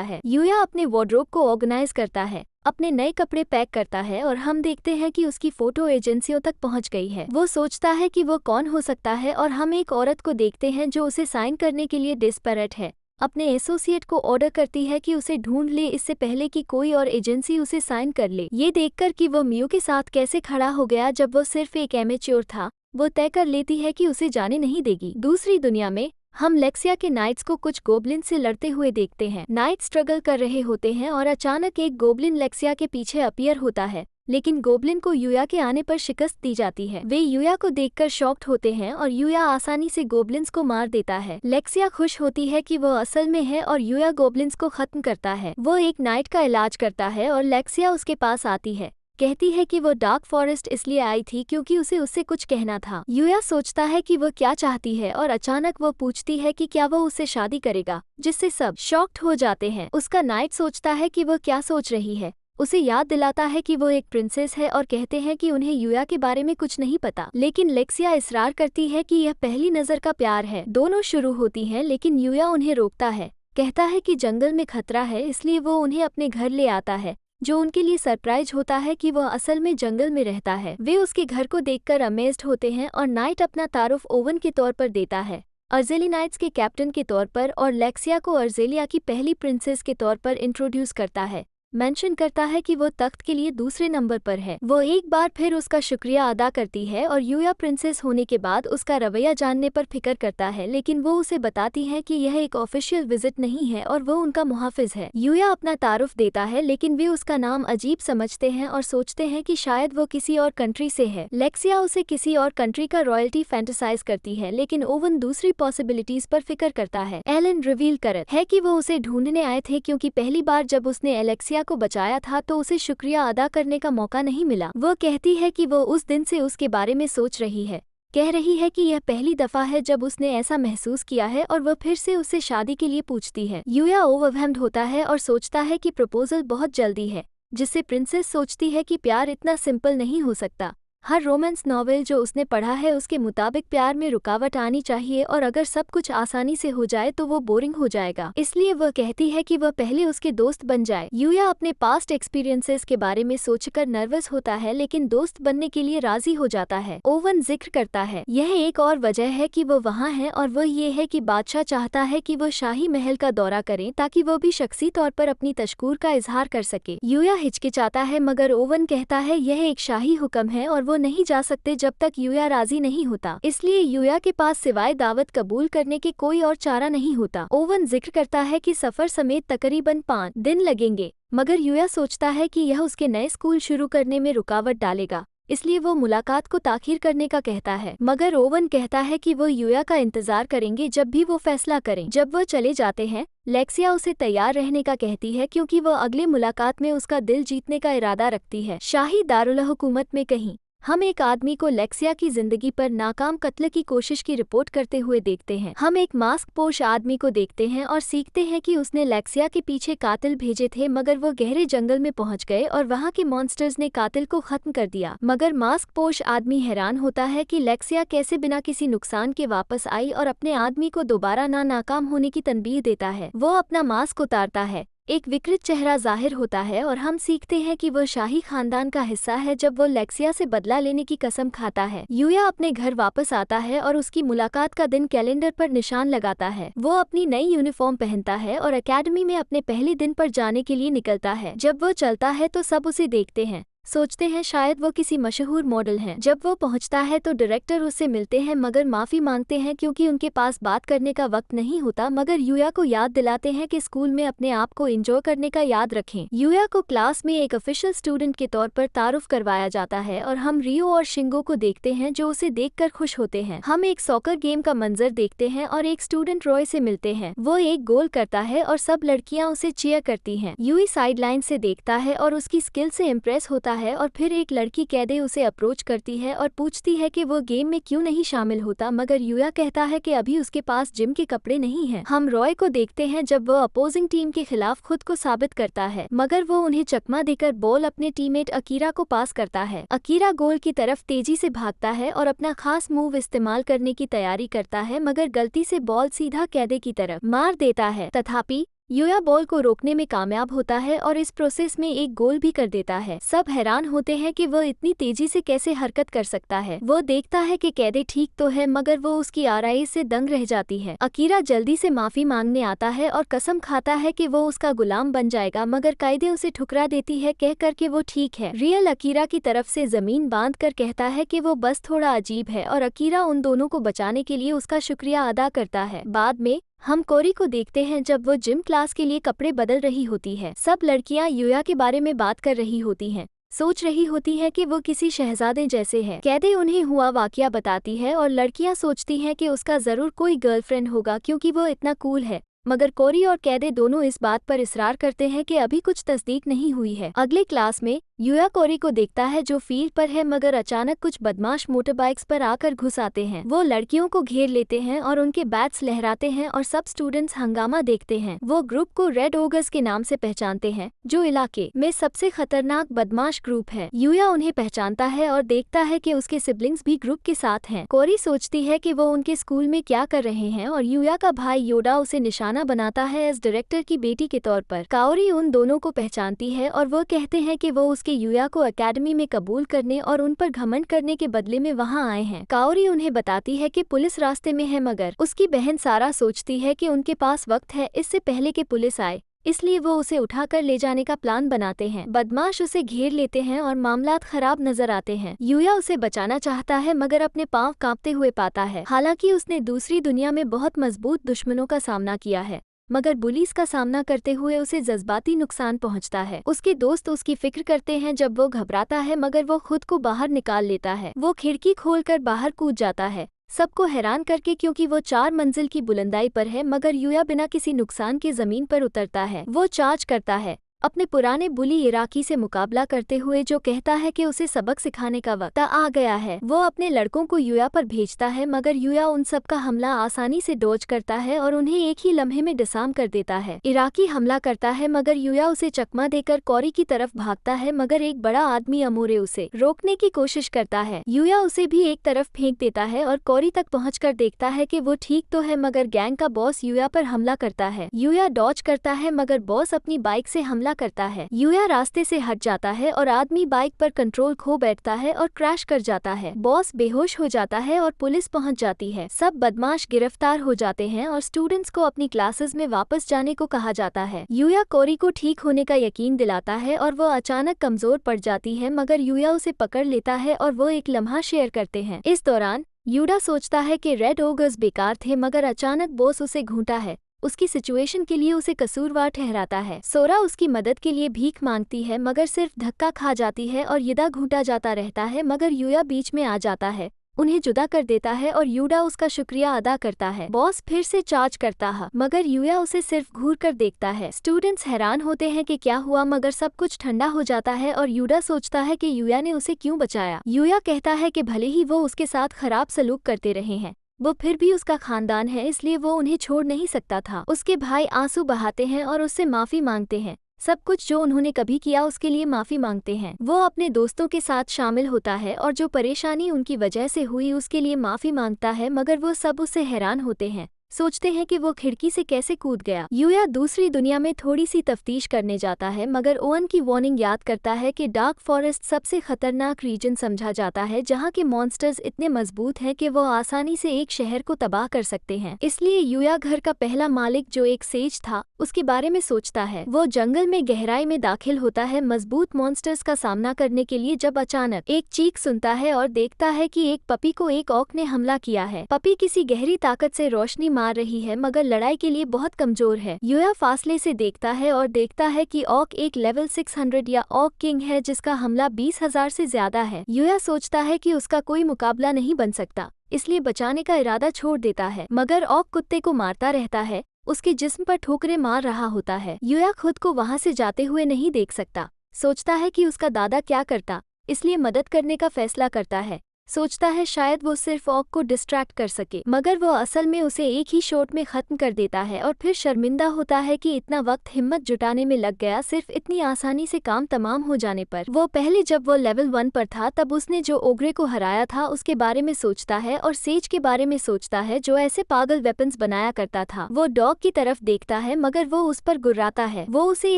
है। यूया अपने वार्डरोब को ऑर्गेनाइज करता है, अपने नए कपड़े पैक करता है और हम देखते हैं कि उसकी फोटो एजेंसियों तक पहुंच गई है। वो सोचता है कि वो कौन हो सकता है और हम एक औरत को देखते हैं जो उसे साइन करने के लिए डेस्परेट है। अपने एसोसिएट को ऑर्डर करती है कि उसे ढूंढ ले इससे पहले कि कोई और एजेंसी उसे साइन कर ले। ये देखकर कि वो म्यू के साथ कैसे खड़ा हो गया जब वो सिर्फ एक एमेच्योर था, वो तय कर लेती है कि उसे जाने नहीं देगी। दूसरी दुनिया में हम लेक्सिया के नाइट्स को कुछ गोबलिन से लड़ते हुए देखते हैं। नाइट्स स्ट्रगल कर रहे होते हैं और अचानक एक गोबलिन लेक्सिया के पीछे अपीयर होता है, लेकिन गोबलिन को यूया के आने पर शिकस्त दी जाती है। वे यूया को देखकर शॉक्ड होते हैं और यूया आसानी से गोबलिन्स को मार देता है। लेक्सिया खुश होती है कि वो असल में है और यूया गोबलिन्स को खत्म करता है। वो एक नाइट का इलाज करता है और लेक्सिया उसके पास आती है, कहती है कि वो डार्क फॉरेस्ट इसलिए आई थी क्योंकि उसे उससे कुछ कहना था। यूया सोचता है कि वो क्या चाहती है और अचानक वो पूछती है कि क्या वो उससे शादी करेगा, जिससे सब शॉक्ड हो जाते हैं। उसका नाइट सोचता है कि वो क्या सोच रही है, उसे याद दिलाता है कि वो एक प्रिंसेस है और कहते हैं कि उन्हें यूया के बारे में कुछ नहीं पता, लेकिन लेक्सिया इसरार करती है कि यह पहली नजर का प्यार है। दोनों शुरू होती हैं लेकिन यूया उन्हें रोकता है, कहता है कि जंगल में खतरा है, इसलिए वो उन्हें अपने घर ले आता है, जो उनके लिए सरप्राइज होता है कि वह असल में जंगल में रहता है। वे उसके घर को देखकर अमेज्ड होते हैं और नाइट अपना तारुफ ओवन के तौर पर देता है, अर्जेली नाइट्स के कैप्टन के तौर पर, और लेक्सिया को अर्जेलिया की पहली प्रिंसेस के तौर पर इंट्रोड्यूस करता है। मेंशन करता है कि वो तख्त के लिए दूसरे नंबर पर है। वो एक बार फिर उसका शुक्रिया अदा करती है और यूया प्रिंसेस होने के बाद उसका रवैया जानने पर फिक्र करता है, लेकिन वो उसे बताती है कि यह एक ऑफिशियल विजिट नहीं है और वो उनका मुहाफिज है। यूया अपना तारुफ देता है लेकिन वे उसका नाम अजीब समझते हैं और सोचते हैं कि शायद वो किसी और कंट्री से है। लेक्सिया उसे किसी और कंट्री का रॉयल्टी फैंटेसाइज करती है, लेकिन ओवन दूसरी पॉसिबिलिटीज पर फिक्र करता है। एलन रिवील करता है कि वो उसे ढूंढने आए थे क्योंकि पहली बार जब उसने एलेक्सिया को बचाया था तो उसे शुक्रिया अदा करने का मौका नहीं मिला। वो कहती है कि वो उस दिन से उसके बारे में सोच रही है, कह रही है कि यह पहली दफा है जब उसने ऐसा महसूस किया है और वह फिर से उससे शादी के लिए पूछती है। यूया ओवरवेल्म्ड होता है और सोचता है कि प्रपोजल बहुत जल्दी है, जिससे प्रिंसेस सोचती है कि प्यार इतना सिंपल नहीं हो सकता। हर रोमांस नॉवेल जो उसने पढ़ा है उसके मुताबिक प्यार में रुकावट आनी चाहिए और अगर सब कुछ आसानी से हो जाए तो वो बोरिंग हो जाएगा। इसलिए वह कहती है कि वह पहले उसके दोस्त बन जाए। यूया अपने पास्ट एक्सपीरियंसेस के बारे में सोचकर नर्वस होता है लेकिन दोस्त बनने के लिए राजी हो जाता है। ओवन जिक्र करता है, यह एक और वजह है कि वो वहाँ है और वह ये है कि बादशाह चाहता है कि वो शाही महल का दौरा करें ताकि वो भी शख्सी तौर पर अपनी तशक्कुर का इजहार कर सके। यूया हिचकिचाता है मगर ओवन कहता है यह एक शाही हुक्म है और वो नहीं जा सकते जब तक यूया राजी नहीं होता, इसलिए यूया के पास सिवाय दावत कबूल करने के कोई और चारा नहीं होता। ओवन जिक्र करता है कि सफर समेत तकरीबन 5 दिन लगेंगे, मगर यूया सोचता है कि यह उसके नए स्कूल शुरू करने में रुकावट डालेगा, इसलिए वो मुलाकात को ताखीर करने का कहता है। मगर ओवन कहता है कि वो यूया का इंतजार करेंगे जब भी वो फैसला करें। जब वो चले जाते हैं, लेक्सिया उसे तैयार रहने का कहती है क्योंकि वो अगले मुलाकात में उसका दिल जीतने का इरादा रखती है। शाही दारुल हुकूमत में कहीं हम एक आदमी को लेक्सिया की जिंदगी पर नाकाम कत्ल की कोशिश की रिपोर्ट करते हुए देखते हैं। हम एक मास्क पोश आदमी को देखते हैं और सीखते हैं कि उसने लेक्सिया के पीछे कातिल भेजे थे, मगर वो गहरे जंगल में पहुंच गए और वहां के मॉन्स्टर्स ने कातिल को खत्म कर दिया। मगर मास्क पोश आदमी हैरान होता है कि लेक्सिया कैसे बिना किसी नुकसान के वापस आई और अपने आदमी को दोबारा नाकाम होने की तनबीह देता है। वो अपना मास्क उतारता है, एक विकृत चेहरा जाहिर होता है और हम सीखते हैं कि वह शाही खानदान का हिस्सा है जब वो लेक्सिया से बदला लेने की कसम खाता है। यूया अपने घर वापस आता है और उसकी मुलाकात का दिन कैलेंडर पर निशान लगाता है। वो अपनी नई यूनिफॉर्म पहनता है और एकेडमी में अपने पहले दिन पर जाने के लिए निकलता है। जब वो चलता है तो सब उसे देखते हैं, सोचते हैं शायद वो किसी मशहूर मॉडल हैं। जब वो पहुंचता है तो डायरेक्टर उससे मिलते हैं मगर माफी मांगते हैं क्योंकि उनके पास बात करने का वक्त नहीं होता, मगर यूया को याद दिलाते हैं कि स्कूल में अपने आप को एंजॉय करने का याद रखें। यूया को क्लास में एक ऑफिशियल स्टूडेंट के तौर पर तारुफ करवाया जाता है और हम रियो और शिंगो को देखते हैं जो उसे देखकर खुश होते हैं। हम एक सॉकर गेम का मंजर देखते हैं और एक स्टूडेंट रॉय से मिलते हैं। वो एक गोल करता है और सब लड़कियां उसे चीयर करती हैं। यूई साइडलाइन से देखता है और उसकी स्किल से इम्प्रेस होता होता है और फिर एक लड़की कैदे उसे अप्रोच करती है और पूछती है कि वो गेम में क्यों नहीं शामिल होता, मगर यूया कहता है कि अभी उसके पास जिम के कपड़े नहीं हैं। हम रॉय को देखते हैं जब वो अपोजिंग टीम के खिलाफ खुद को साबित करता है, मगर वो उन्हें चकमा देकर बॉल अपने टीममेट अकीरा को पास करता है। अकीरा गोल की तरफ तेजी से भागता है और अपना खास मूव इस्तेमाल करने की तैयारी करता है, मगर गलती से बॉल सीधा कैदे की तरफ मार देता है। तथापि यूया बॉल को रोकने में कामयाब होता है और इस प्रोसेस में एक गोल भी कर देता है। सब हैरान होते हैं कि वो इतनी तेजी से कैसे हरकत कर सकता है। वो देखता है कि कैदे ठीक तो है, मगर वो उसकी आराई से दंग रह जाती है। अकीरा जल्दी से माफी मांगने आता है और कसम खाता है कि वो उसका गुलाम बन जाएगा, मगर कैदे उसे ठुकरा देती है कह कर के वो ठीक है। रियल अकीरा की तरफ से जमीन बांध कर कहता है कि वो बस थोड़ा अजीब है और अकीरा उन दोनों को बचाने के लिए उसका शुक्रिया अदा करता है। बाद में हम कोरी को देखते हैं जब वो जिम क्लास के लिए कपड़े बदल रही होती है। सब लड़कियां यूया के बारे में बात कर रही होती हैं, सोच रही होती हैं कि वो किसी शहजादे जैसे है। कैदे उन्हें हुआ वाकया बताती है और लड़कियां सोचती हैं कि उसका जरूर कोई गर्लफ्रेंड होगा क्योंकि वो इतना कूल है, मगर कोरी और कैदे दोनों इस बात पर इसरार करते हैं कि अभी कुछ तस्दीक नहीं हुई है। अगले क्लास में यूया कोरी को देखता है जो फील्ड पर है, मगर अचानक कुछ बदमाश मोटरबाइक्स पर आकर घुस आते हैं। वो लड़कियों को घेर लेते हैं और उनके बैट्स लहराते हैं और सब स्टूडेंट्स हंगामा देखते हैं। वो ग्रुप को रेड ओगर्स के नाम से पहचानते हैं, जो इलाके में सबसे खतरनाक बदमाश ग्रुप है। यूया उन्हें पहचानता है और देखता है कि उसके सिबलिंग्स भी ग्रुप के साथ हैं। कोरी सोचती है कि वो उनके स्कूल में क्या कर रहे हैं और यूया का भाई योडा उसे निशाना बनाता है एज डायरेक्टर की बेटी के तौर पर। काओरी उन दोनों को पहचानती है और वो कहते हैं कि वो उसके यूया को एकेडमी में कबूल करने और उन पर घमंड करने के बदले में वहां आए हैं। काओरी उन्हें बताती है कि पुलिस रास्ते में है, मगर उसकी बहन सारा सोचती है कि उनके पास वक्त है इससे पहले कि पुलिस आए, इसलिए वो उसे उठाकर ले जाने का प्लान बनाते हैं। बदमाश उसे घेर लेते हैं और मामलात खराब नजर आते हैं। यूया उसे बचाना चाहता है, मगर अपने पांव कांपते हुए पाता है। हालांकि उसने दूसरी दुनिया में बहुत मजबूत दुश्मनों का सामना किया है, मगर बुलीज का सामना करते हुए उसे जज्बाती नुकसान पहुंचता है। उसके दोस्त उसकी फिक्र करते हैं जब वो घबराता है, मगर वो खुद को बाहर निकाल लेता है। वो खिड़की खोलकर बाहर कूद जाता है, सबको हैरान करके, क्योंकि वो 4 मंजिल की बुलंदाई पर है, मगर यूया बिना किसी नुकसान के जमीन पर उतरता है। वो चार्ज करता है अपने पुराने बुली इराकी से मुकाबला करते हुए, जो कहता है कि उसे सबक सिखाने का वक्त आ गया है। वो अपने लड़कों को यूया पर भेजता है, मगर यूया उन सब का हमला आसानी से डॉज करता है और उन्हें एक ही लम्हे में डिसार्म कर देता है। इराकी हमला करता है, मगर यूया उसे चकमा देकर कोरी की तरफ भागता है, मगर एक बड़ा आदमी अमूरे उसे रोकने की कोशिश करता है। यूया उसे भी एक तरफ फेंक देता है और कोरी तक पहुंचकर देखता है कि वो ठीक तो है, मगर गैंग का बॉस यूया पर हमला करता है। यूया डॉज करता है, मगर बॉस अपनी बाइक से हमला करता है। यूया रास्ते से हट जाता है और आदमी बाइक पर कंट्रोल खो बैठता है और क्रैश कर जाता है। बॉस बेहोश हो जाता है और पुलिस पहुंच जाती है। सब बदमाश गिरफ्तार हो जाते हैं और स्टूडेंट्स को अपनी क्लासेस में वापस जाने को कहा जाता है। यूया कोरी को ठीक होने का यकीन दिलाता है और वो अचानक कमजोर पड़ जाती है, मगर यूया उसे पकड़ लेता है और वो एक लम्हा शेयर करते हैं। इस दौरान यूडा सोचता है कि रेड ओगर्स बेकार थे, मगर अचानक बॉस उसे घूंटा है। उसकी सिचुएशन के लिए उसे कसूरवार ठहराता है। सोरा उसकी मदद के लिए भीख मांगती है, मगर सिर्फ धक्का खा जाती है और यदा घूंटा जाता रहता है, मगर यूया बीच में आ जाता है, उन्हें जुदा कर देता है और यूडा उसका शुक्रिया अदा करता है। बॉस फिर से चार्ज करता है, मगर यूया उसे सिर्फ घूर कर देखता है। स्टूडेंट्स हैरान होते हैं कि क्या हुआ, मगर सब कुछ ठंडा हो जाता है और यूडा सोचता है कि यूया ने उसे क्यों बचाया। यूया कहता है कि भले ही वो उसके साथ खराब सलूक करते रहे हैं, वो फिर भी उसका खानदान है, इसलिए वो उन्हें छोड़ नहीं सकता था। उसके भाई आंसू बहाते हैं और उससे माफी मांगते हैं। सब कुछ जो उन्होंने कभी किया उसके लिए माफी मांगते हैं। वो अपने दोस्तों के साथ शामिल होता है और जो परेशानी उनकी वजह से हुई उसके लिए माफी मांगता है, मगर वो सब उससे हैरान होते हैं, सोचते हैं कि वो खिड़की से कैसे कूद गया। यूया दूसरी दुनिया में थोड़ी सी तफ्तीश करने जाता है, मगर ओवन की वार्निंग याद करता है कि डार्क फॉरेस्ट सबसे खतरनाक रीजन समझा जाता है, जहाँ के मॉन्स्टर्स इतने मजबूत हैं कि वो आसानी से एक शहर को तबाह कर सकते हैं। इसलिए यूया घर का पहला मालिक, जो एक सेज था, उसके बारे में सोचता है। वो जंगल में गहराई में दाखिल होता है मजबूत मॉन्स्टर्स का सामना करने के लिए, जब अचानक एक चीख सुनता है और देखता है कि एक पपी को एक ऑक ने हमला किया है। पपी किसी गहरी ताकत से रोशनी मार रही है, मगर लड़ाई के लिए बहुत कमजोर है। यूया फासले से देखता है और देखता है कि ऑक एक लेवल 600 या ऑक किंग है, जिसका हमला 20,000 से ज्यादा है। यूया सोचता है कि उसका कोई मुकाबला नहीं बन सकता, इसलिए बचाने का इरादा छोड़ देता है, मगर ऑक कुत्ते को मारता रहता है, उसके जिस्म पर ठोकरें मार रहा होता है। यूया खुद को वहां से जाते हुए नहीं देख सकता, सोचता है कि उसका दादा क्या करता, इसलिए मदद करने का फैसला करता है। सोचता है शायद वो सिर्फ ऑक को डिस्ट्रैक्ट कर सके, मगर वो असल में उसे एक ही शॉट में खत्म कर देता है और फिर शर्मिंदा होता है कि इतना वक्त हिम्मत जुटाने में लग गया सिर्फ इतनी आसानी से काम तमाम हो जाने पर। वो पहले जब वो लेवल 1 पर था तब उसने जो ओग्रे को हराया था उसके बारे में सोचता है और सेज के बारे में सोचता है जो ऐसे पागल वेपन्स बनाया करता था। वो डॉग की तरफ देखता है मगर वो उस पर गुर्राता है। वो उसे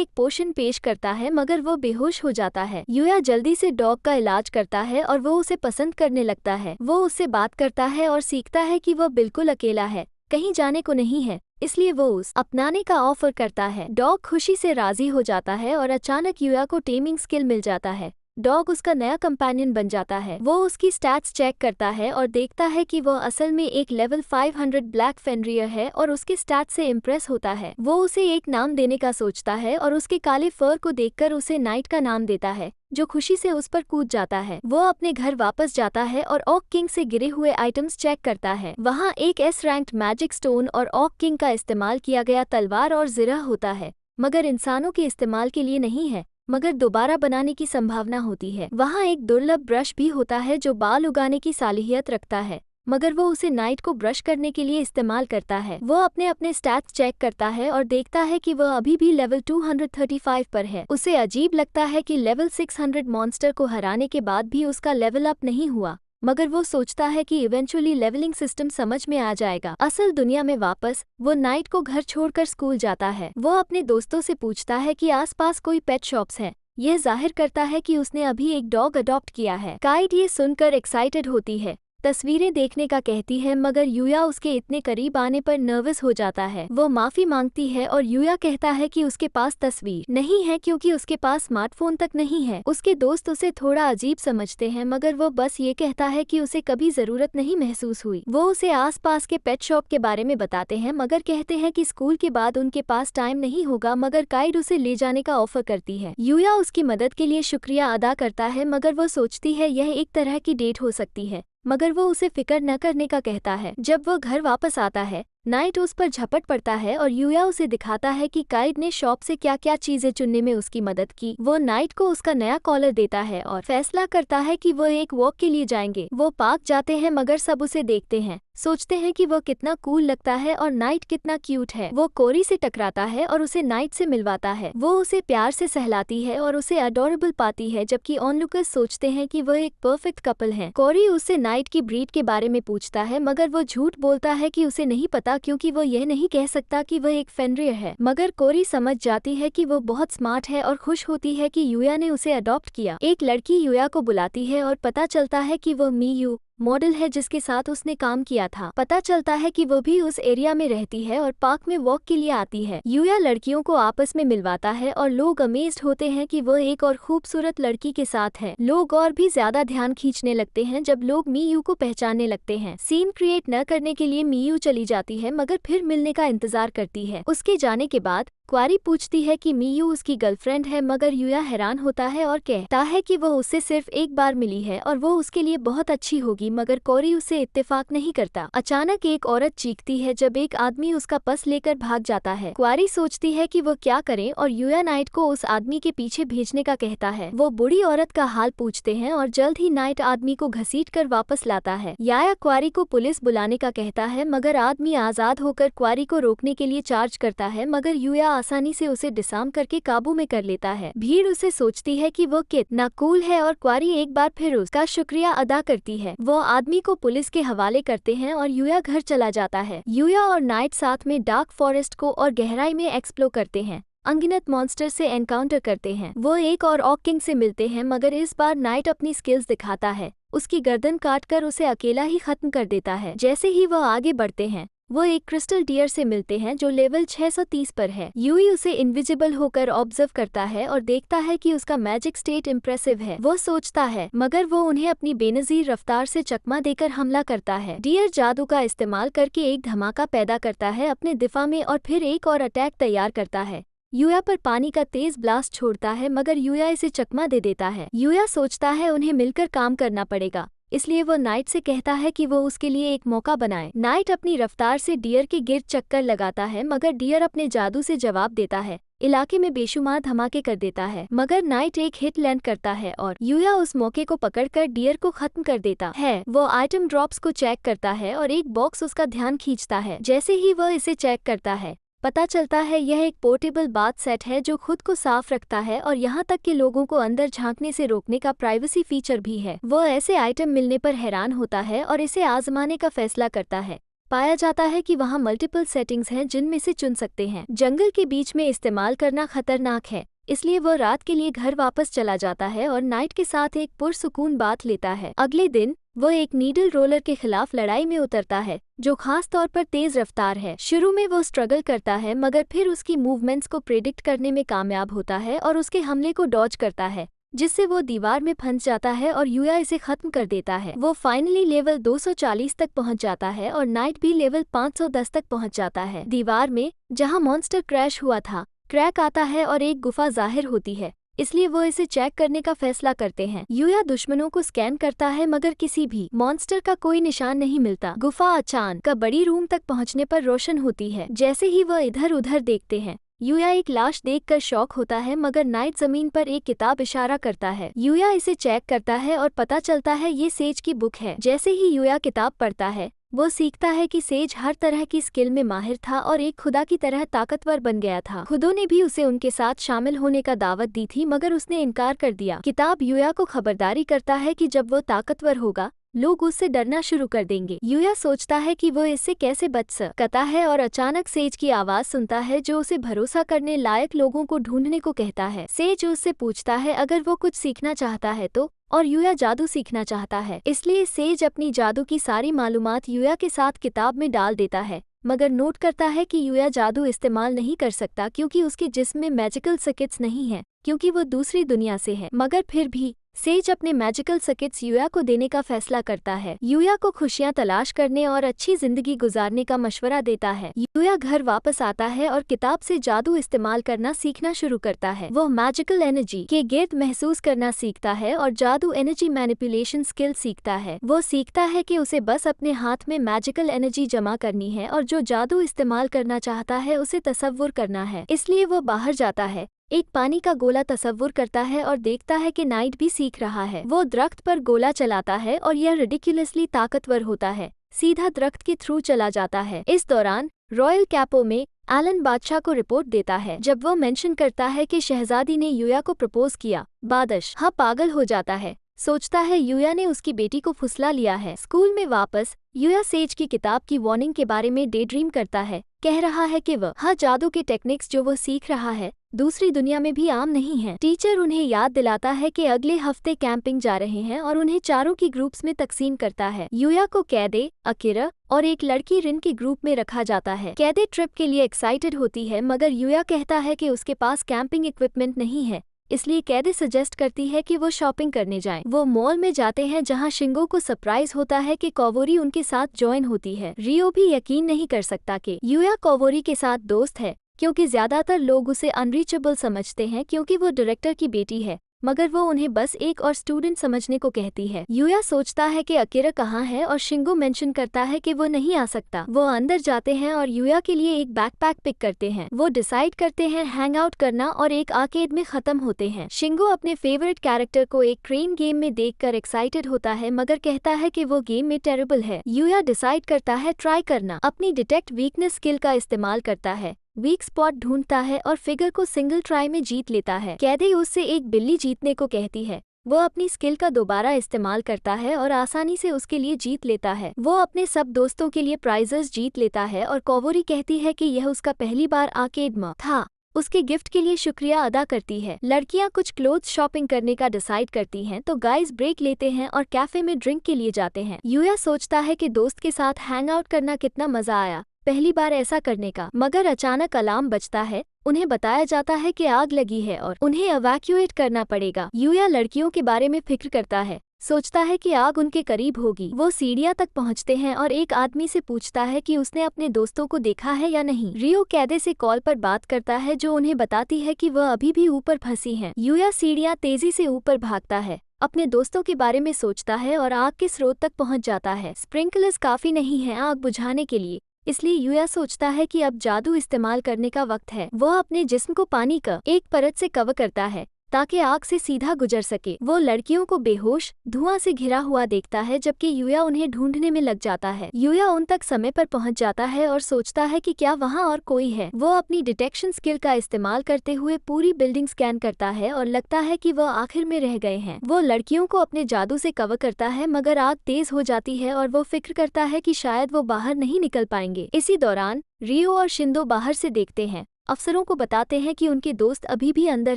एक पोशन पेश करता है मगर वो बेहोश हो जाता है। यूया जल्दी से डॉग का इलाज करता है और वो उसे पसंद करने लगता है। वो उससे बात करता है और सीखता है कि वो बिल्कुल अकेला है, कहीं जाने को नहीं है, इसलिए वो उस अपनाने का ऑफर करता है। डॉग खुशी से राजी हो जाता है और अचानक यूया को टेमिंग स्किल मिल जाता है। डॉग उसका नया कंपेनियन बन जाता है। वो उसकी स्टैट्स चेक करता है और देखता है कि वो असल में एक लेवल 500 ब्लैक फेनरियर है और उसके स्टैट्स से इम्प्रेस होता है। वो उसे एक नाम देने का सोचता है और उसके काले फर को देखकर उसे नाइट का नाम देता है, जो खुशी से उस पर कूद जाता है। वो अपने घर वापस जाता है और ऑक किंग से गिरे हुए आइटम्स चेक करता है। वहाँ एक एस रैंक्ड मैजिक स्टोन और ऑक किंग का इस्तेमाल किया गया तलवार और ज़िरा होता है, मगर इंसानों के इस्तेमाल के लिए नहीं है, मगर दोबारा बनाने की संभावना होती है। वहाँ एक दुर्लभ ब्रश भी होता है जो बाल उगाने की सालियत रखता है, मगर वो उसे नाइट को ब्रश करने के लिए इस्तेमाल करता है। वो अपने स्टैट्स चेक करता है और देखता है कि वह अभी भी लेवल 235 पर है। उसे अजीब लगता है कि लेवल 600 मॉन्स्टर को हराने के बाद भी उसका लेवल अप नहीं हुआ, मगर वो सोचता है कि इवेंचुअली लेवलिंग सिस्टम समझ में आ जाएगा। असल दुनिया में वापस वो नाइट को घर छोड़कर स्कूल जाता है। वो अपने दोस्तों से पूछता है कि आसपास कोई पेट शॉप्स हैं। यह जाहिर करता है कि उसने अभी एक डॉग अडॉप्ट किया है। काइट ये सुनकर एक्साइटेड होती है, तस्वीरें देखने का कहती है, मगर यूया उसके इतने करीब आने पर नर्वस हो जाता है। वो माफी मांगती है और यूया कहता है कि उसके पास तस्वीर नहीं है क्योंकि उसके पास स्मार्टफोन तक नहीं है। उसके दोस्त उसे थोड़ा अजीब समझते हैं, मगर वो बस ये कहता है कि उसे कभी जरूरत नहीं महसूस हुई। वो उसे आसपास के पेट शॉप के बारे में बताते हैं, मगर कहते हैं कि स्कूल के बाद उनके पास टाइम नहीं होगा, मगर काइड उसे ले जाने का ऑफर करती है। यूया उसकी मदद के लिए शुक्रिया अदा करता है, मगर वो सोचती है यह एक तरह की डेट हो सकती है, मगर वो उसे फिक्र न करने का कहता है। जब वो घर वापस आता है, नाइट उस पर झपट पड़ता है और यूया उसे दिखाता है कि काइड ने शॉप से क्या क्या चीजें चुनने में उसकी मदद की। वो नाइट को उसका नया कॉलर देता है और फैसला करता है कि वो एक वॉक के लिए जाएंगे। वो पार्क जाते हैं मगर सब उसे देखते हैं, सोचते हैं कि वो कितना कूल लगता है और नाइट कितना क्यूट है। वो कोरी से टकराता है और उसे नाइट से मिलवाता है। वो उसे प्यार से सहलाती है और उसे अडोरेबल पाती है, जबकि ऑनलुकर्स सोचते हैं कि वह एक परफेक्ट कपल हैं। कोरी उससे नाइट की ब्रीड के बारे में पूछता है, मगर वो झूठ बोलता है कि उसे नहीं पता क्योंकि वो यह नहीं कह सकता कि वह एक फेनरियर है। मगर कोरी समझ जाती है कि वो बहुत स्मार्ट है और खुश होती है कि यूया ने उसे अडॉप्ट किया। एक लड़की यूया को बुलाती है और पता चलता है कि वो मीयू मॉडल है जिसके साथ उसने काम किया था। पता चलता है कि वो भी उस एरिया में रहती है और पार्क में वॉक के लिए आती है। यूया लड़कियों को आपस में मिलवाता है और लोग अमेज्ड होते हैं कि वो एक और खूबसूरत लड़की के साथ है। लोग और भी ज्यादा ध्यान खींचने लगते हैं जब लोग मीयू को पहचानने लगते हैं। सीन क्रिएट न करने के लिए मीयू चली जाती है, मगर फिर मिलने का इंतजार करती है। उसके जाने के बाद क्वारी पूछती है कि मीयू उसकी गर्लफ्रेंड है, मगर यूया हैरान होता है और कहता है कि वो उससे सिर्फ एक बार मिली है और वो उसके लिए बहुत अच्छी होगी, मगर कोरी उसे इत्तेफाक नहीं करता। अचानक एक औरत चीखती है जब एक आदमी उसका पर्स लेकर भाग जाता है। क्वारी सोचती है कि वो क्या करे और यूया नाइट को उस आदमी के पीछे भेजने का कहता है। वो बूढ़ी औरत का हाल पूछते हैं और जल्द ही नाइट आदमी को घसीट कर वापस लाता है। याया क्वारी को पुलिस बुलाने का कहता है, मगर आदमी आजाद होकर क्वारी को रोकने के लिए चार्ज करता है, मगर यूया आसानी से उसे डिसार्म करके काबू में कर लेता है। भीड़ उसे सोचती है कि वो कितना कूल है और क्वारी एक बार फिर उसका शुक्रिया अदा करती है। वो आदमी को पुलिस के हवाले करते हैं और यूया घर चला जाता है। यूया और नाइट साथ में डार्क फॉरेस्ट को और गहराई में एक्सप्लोर करते हैं, अनगिनत मॉन्स्टर से एनकाउंटर करते हैं। वो एक और ऑक किंग से मिलते हैं, मगर इस बार नाइट अपनी स्किल्स दिखाता है। उसकी गर्दन काटकर उसे अकेला ही खत्म कर देता है। जैसे ही वह आगे बढ़ते हैं, वो एक क्रिस्टल डियर से मिलते हैं जो लेवल 630 पर है। यूई उसे इनविजिबल होकर ऑब्जर्व करता है और देखता है कि उसका मैजिक स्टेट इम्प्रेसिव है। वो सोचता है, मगर वो उन्हें अपनी बेनजीर रफ्तार से चकमा देकर हमला करता है। डियर जादू का इस्तेमाल करके एक धमाका पैदा करता है अपने दिफा में और फिर एक और अटैक तैयार करता है। यूया पर पानी का तेज ब्लास्ट छोड़ता है, मगर यूया इसे चकमा दे देता है। यूया सोचता है उन्हें मिलकर काम करना पड़ेगा, इसलिए वो नाइट से कहता है कि वो उसके लिए एक मौका बनाए। नाइट अपनी रफ्तार से डियर के गिर्द चक्कर लगाता है, मगर डियर अपने जादू से जवाब देता है। इलाके में बेशुमार धमाके कर देता है, मगर नाइट एक हिट लैंड करता है और यूया उस मौके को पकड़कर डियर को खत्म कर देता है। वो आइटम ड्रॉप्स को चेक करता है और एक बॉक्स उसका ध्यान खींचता है। जैसे ही वह इसे चेक करता है, पता चलता है यह एक पोर्टेबल बाथ सेट है जो खुद को साफ रखता है और यहाँ तक कि लोगों को अंदर झांकने से रोकने का प्राइवेसी फीचर भी है। वह ऐसे आइटम मिलने पर हैरान होता है और इसे आजमाने का फैसला करता है। पाया जाता है कि वहाँ मल्टीपल सेटिंग्स हैं जिनमें से चुन सकते हैं। जंगल के बीच में इस्तेमाल करना खतरनाक है, इसलिए वह रात के लिए घर वापस चला जाता है और नाइट के साथ एक पुरसुकून बात लेता है। अगले दिन वह एक नीडल रोलर के खिलाफ लड़ाई में उतरता है, जो खास तौर पर तेज रफ्तार है। शुरू में वो स्ट्रगल करता है, मगर फिर उसकी मूवमेंट्स को प्रेडिक्ट करने में कामयाब होता है और उसके हमले को डॉज करता है, जिससे वो दीवार में फंस जाता है और यूया इसे खत्म कर देता है। वो फाइनली लेवल 240 तक पहुंच जाता है और नाइट भी लेवल 510 तक पहुंच जाता है। दीवार में जहां मॉन्स्टर क्रैश हुआ था, क्रैक आता है और एक गुफा जाहिर होती है, इसलिए वो इसे चेक करने का फैसला करते हैं। यूया दुश्मनों को स्कैन करता है, मगर किसी भी मॉन्स्टर का कोई निशान नहीं मिलता। गुफा अचानक बड़ी रूम तक पहुंचने पर रोशन होती है। जैसे ही वह इधर उधर देखते हैं, यूया एक लाश देखकर शॉक होता है, मगर नाइट जमीन पर एक किताब इशारा करता है। यूया इसे चेक करता है और पता चलता है ये सेज की बुक है। जैसे ही यूया किताब पढ़ता है, वो सीखता है कि सेज हर तरह की स्किल में माहिर था और एक खुदा की तरह ताकतवर बन गया था। खुदों ने भी उसे उनके साथ शामिल होने का दावत दी थी, मगर उसने इनकार कर दिया। किताब यूया को खबरदारी करता है कि जब वो ताकतवर होगा, लोग उससे डरना शुरू कर देंगे। यूया सोचता है कि वो इससे कैसे बच सकता है और अचानक सेज की आवाज सुनता है जो उसे भरोसा करने लायक लोगों को ढूंढने को कहता है। सेज उससे पूछता है अगर वो कुछ सीखना चाहता है तो, और यूया जादू सीखना चाहता है, इसलिए सेज अपनी जादू की सारी मालूमात यूया के साथ किताब में डाल देता है, मगर नोट करता है कि यूया जादू इस्तेमाल नहीं कर सकता क्योंकि उसके जिस्म में मैजिकल सर्किट्स नहीं है, क्योंकि वो दूसरी दुनिया से है। मगर फिर भी सेज अपने मैजिकल सर्किट्स यूया को देने का फैसला करता है। यूया को खुशियां तलाश करने और अच्छी जिंदगी गुजारने का मशवरा देता है। यूया घर वापस आता है और किताब से जादू इस्तेमाल करना सीखना शुरू करता है। वो मैजिकल एनर्जी के गिर्द महसूस करना सीखता है और जादू एनर्जी मैनिपुलेशन स्किल सीखता है। वो सीखता है कि उसे बस अपने हाथ में मैजिकल एनर्जी जमा करनी है और जो जादू इस्तेमाल करना चाहता है उसे तसव्वुर करना है। इसलिए वो बाहर जाता है, एक पानी का गोला तसव्वुर करता है और देखता है कि नाइट भी सीख रहा है। वो दरख्त पर गोला चलाता है और यह रिडिकुलसली ताकतवर होता है, सीधा दरख्त के थ्रू चला जाता है। इस दौरान रॉयल कैपो में एलन बादशाह को रिपोर्ट देता है। जब वो मेंशन करता है कि शहजादी ने यूया को प्रपोज किया, बादशाह पागल हो जाता है, सोचता है यूया ने उसकी बेटी को फुसला लिया है। स्कूल में वापस यूया सेज की किताब की वार्निंग के बारे में डे ड्रीम करता है, कह रहा है कि वह जादू के टेक्निक्स जो वो सीख रहा है दूसरी दुनिया में भी आम नहीं है। टीचर उन्हें याद दिलाता है कि अगले हफ्ते कैंपिंग जा रहे हैं और उन्हें चारों की ग्रुप्स में तकसीम करता है। यूया को कैदे, अकीरा और एक लड़की रिन के ग्रुप में रखा जाता है। कैदे ट्रिप के लिए एक्साइटेड होती है, मगर यूया कहता है कि उसके पास कैंपिंग इक्विपमेंट नहीं है, इसलिए कैदे सजेस्ट करती है कि वो शॉपिंग करने जाएं। वो मॉल में जाते हैं जहां शिंगो को सरप्राइज होता है कि कोवोरी उनके साथ ज्वाइन होती है। रियो भी यकीन नहीं कर सकता कि यूया कोवोरी के साथ दोस्त है, क्योंकि ज्यादातर लोग उसे अनरीचेबल समझते हैं क्योंकि वो डायरेक्टर की बेटी है, मगर वो उन्हें बस एक और स्टूडेंट समझने को कहती है। यूया सोचता है कि अकीरा कहाँ है और शिंगो मेंशन करता है कि वो नहीं आ सकता। वो अंदर जाते हैं और यूया के लिए एक बैकपैक पिक करते हैं। वो डिसाइड करते हैं हैंग आउट करना और एक आर्केड में खत्म होते हैं। शिंगो अपने फेवरेट कैरेक्टर को एक ट्रेन गेम में देखकर एक्साइटेड होता है, मगर कहता है कि वो गेम में टेरेबल है। यूया डिसाइड करता है ट्राई करना, अपनी डिटेक्ट वीकनेस स्किल का इस्तेमाल करता है, वीक स्पॉट ढूंढता है और फिगर को सिंगल ट्राई में जीत लेता है। कैदे उससे एक बिल्ली जीतने को कहती है। वो अपनी स्किल का दोबारा इस्तेमाल करता है और आसानी से उसके लिए जीत लेता है। वो अपने सब दोस्तों के लिए प्राइजेस जीत लेता है और कोवोरी कहती है कि यह उसका पहली बार आर्केड में था। उसके गिफ्ट के लिए शुक्रिया अदा करती है। लड़कियां कुछ क्लोथ शॉपिंग करने का डिसाइड करती हैं, तो गाइज ब्रेक लेते हैं और कैफे में ड्रिंक के लिए जाते हैं। यूया सोचता है कि दोस्त के साथ हैंग आउट करना कितना मजा आया, पहली बार ऐसा करने का, मगर अचानक अलार्म बजता है। उन्हें बताया जाता है कि आग लगी है और उन्हें एवैक्यूएट करना पड़ेगा। यूया लड़कियों के बारे में फिक्र करता है, सोचता है कि आग उनके करीब होगी। वो सीढ़ियां तक पहुंचते हैं और एक आदमी से पूछता है कि उसने अपने दोस्तों को देखा है या नहीं। रियो कैदे से कॉल पर बात करता है, जो उन्हें बताती है कि वह अभी भी ऊपर फंसी हैं। यूया सीढ़ियां तेजी से ऊपर भागता है, अपने दोस्तों के बारे में सोचता है और आग के स्रोत तक पहुंच जाता है। स्प्रिंकलर्स काफी नहीं है आग बुझाने के लिए, इसलिए यूया सोचता है कि अब जादू इस्तेमाल करने का वक्त है। वह अपने जिस्म को पानी का एक परत से कवर करता है ताकि आग से सीधा गुजर सके। वो लड़कियों को बेहोश धुआं से घिरा हुआ देखता है जबकि यूया उन्हें ढूंढने में लग जाता है। यूया उन तक समय पर पहुंच जाता है और सोचता है कि क्या वहां और कोई है। वो अपनी डिटेक्शन स्किल का इस्तेमाल करते हुए पूरी बिल्डिंग स्कैन करता है और लगता है कि वह आखिर में रह गए हैं। वो लड़कियों को अपने जादू से कवर करता है मगर आग तेज हो जाती है और वो फिक्र करता है कि शायद वो बाहर नहीं निकल पाएंगे। इसी दौरान रियो और शिंदो बाहर से देखते हैं। अफसरों को बताते हैं कि उनके दोस्त अभी भी अंदर